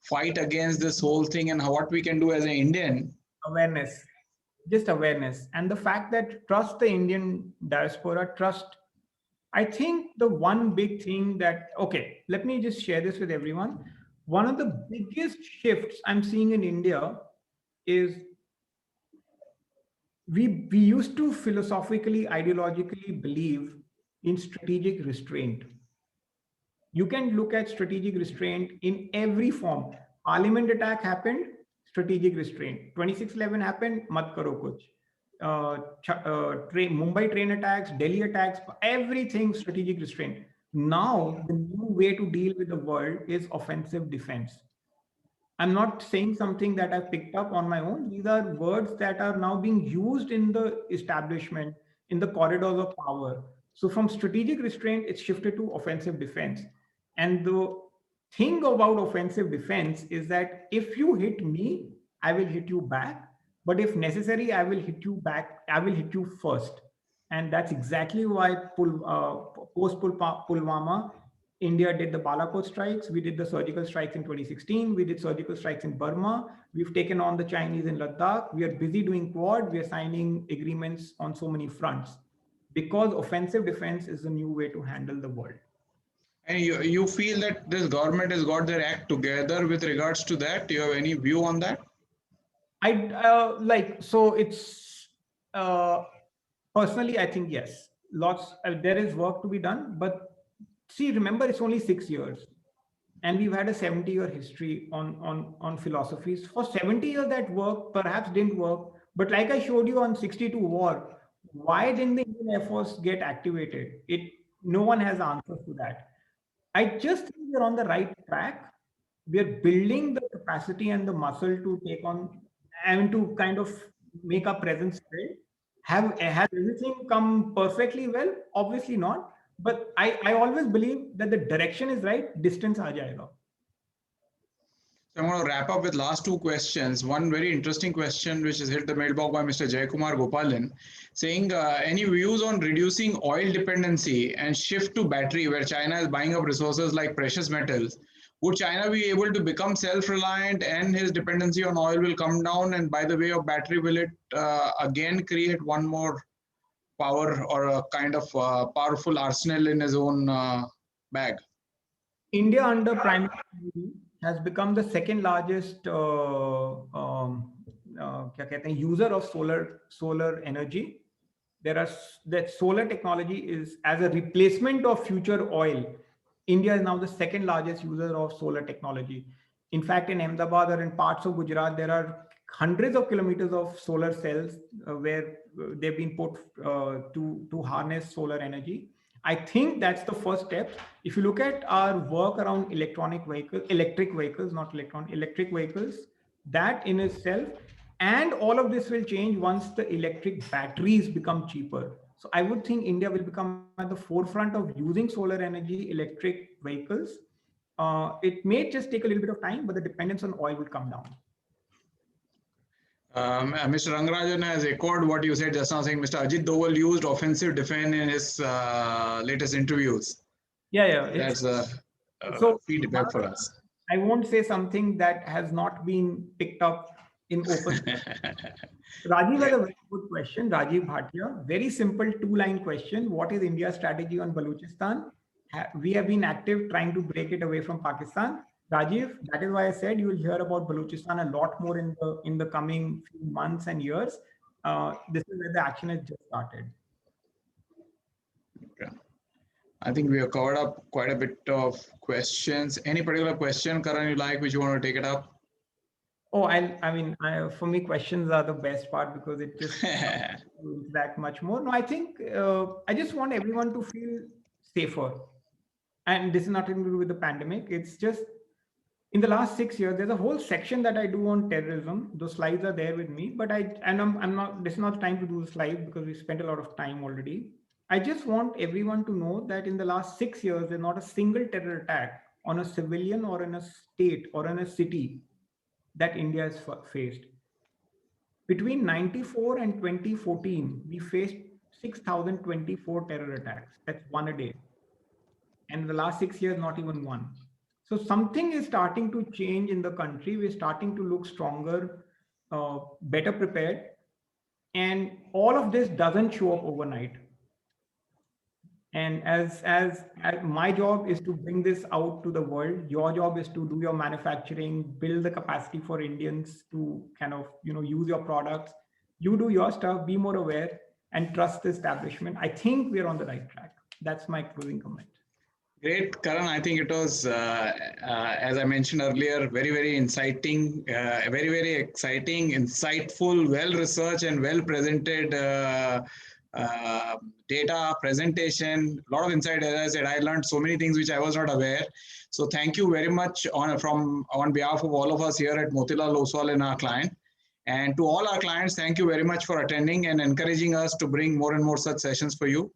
fight against this whole thing, and what we can do as an Indian? Awareness, just awareness. And the fact that trust the Indian diaspora, trust. I think the one big thing that, okay, let me just share this with everyone. One of the biggest shifts I'm seeing in India is we used to philosophically, ideologically believe in strategic restraint. You can look at strategic restraint in every form. Parliament attack happened, strategic restraint. 26/11 happened, mat karo kuch. Mumbai train attacks, Delhi attacks, everything strategic restraint. Now, the new way to deal with the world is offensive defense. I'm not saying something that I've picked up on my own. These are words that are now being used in the establishment, in the corridors of power. So from strategic restraint, it's shifted to offensive defense. And the thing about offensive defense is that if you hit me, I will hit you back. But if necessary, I will hit you back. I will hit you first. And that's exactly why post Pulwama, India did the Balakot strikes. We did the surgical strikes in 2016. We did surgical strikes in Burma. We've taken on the Chinese in Ladakh. We are busy doing Quad. We are signing agreements on so many fronts because offensive defense is the new way to handle the world. And you feel that this government has got their act together with regards to that? Do you have any view on that? It's personally, I think yes. Lots there is work to be done, but see, remember, it's only 6 years, and we've had a 70-year history on philosophies. For 70 years, that work perhaps didn't work, but like I showed you on 62 war, why didn't the Indian Air Force get activated? No one has answers to that. I just think we're on the right track. We're building the capacity and the muscle to take on and to kind of make our presence felt. Has everything come perfectly well? Obviously not. But I always believe that the direction is right, distance aa jayega. So I'm going to wrap up with last two questions. One very interesting question, which is hit the mailbox by Mr. Jayakumar Gopalan, saying any views on reducing oil dependency and shift to battery, where China is buying up resources like precious metals. Would China be able to become self-reliant and his dependency on oil will come down? And by the way of battery, will it again create one more power or a kind of powerful arsenal in his own bag? India under Prime Minister Modi has become the second largest क्या कहते हैं, user of solar energy. That solar technology is as a replacement of future oil. India is now the second largest user of solar technology. In fact, in Ahmedabad or in parts of Gujarat, there are hundreds of kilometers of solar cells where they've been put to harness solar energy. I think that's the first step. If you look at our work around electric vehicles, not electric vehicles, that in itself, and all of this will change once the electric batteries become cheaper. So I would think India will become at the forefront of using solar energy, electric vehicles. It may just take a little bit of time, but the dependence on oil will come down. Mr. Rangarajan has echoed what you said just now, saying Mr. Ajit Doval used offensive defense in his latest interviews. Yeah. That's so feedback for us. I won't say something that has not been picked up in open. Rajiv has a very good question. Rajiv Bhatia, very simple two-line question. What is India's strategy on Balochistan? We have been active trying to break it away from Pakistan. Rajiv, that is why I said you will hear about Balochistan a lot more in the coming few months and years. This is where the action has just started. Okay. I think we have covered up quite a bit of questions. Any particular question, Karan, you like, which you want to take it up? Oh, for me, questions are the best part because it just interact much more. No, I think I just want everyone to feel safer. And this is nothing to do with the pandemic. It's just in the last 6 years, there's a whole section that I do on terrorism. Those slides are there with me, but I'm not, this is not the time to do the slides because we spent a lot of time already. I just want everyone to know that in the last 6 years, there's not a single terror attack on a civilian or in a state or in a city that India has faced. Between 94 and 2014, we faced 6,024 terror attacks. That's one a day. And in the last 6 years, not even one. So something is starting to change in the country. We're starting to look stronger, better prepared. And all of this doesn't show up overnight. And as my job is to bring this out to the world, your job is to do your manufacturing, build the capacity for Indians to kind of, use your products. You do your stuff, be more aware and trust the establishment. I think we're on the right track. That's my closing comment. Great, Karan. I think it was, as I mentioned earlier, very, very inciting, very, very exciting, insightful, well-researched and well-presented data presentation. A lot of insight. As I said, I learned so many things which I was not aware. So thank you very much on behalf of all of us here at Motilal Oswal and our client. And to all our clients, thank you very much for attending and encouraging us to bring more and more such sessions for you.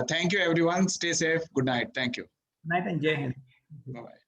Thank you, everyone. Stay safe. Good night. Thank you. Good night and Jai Hind. Bye-bye.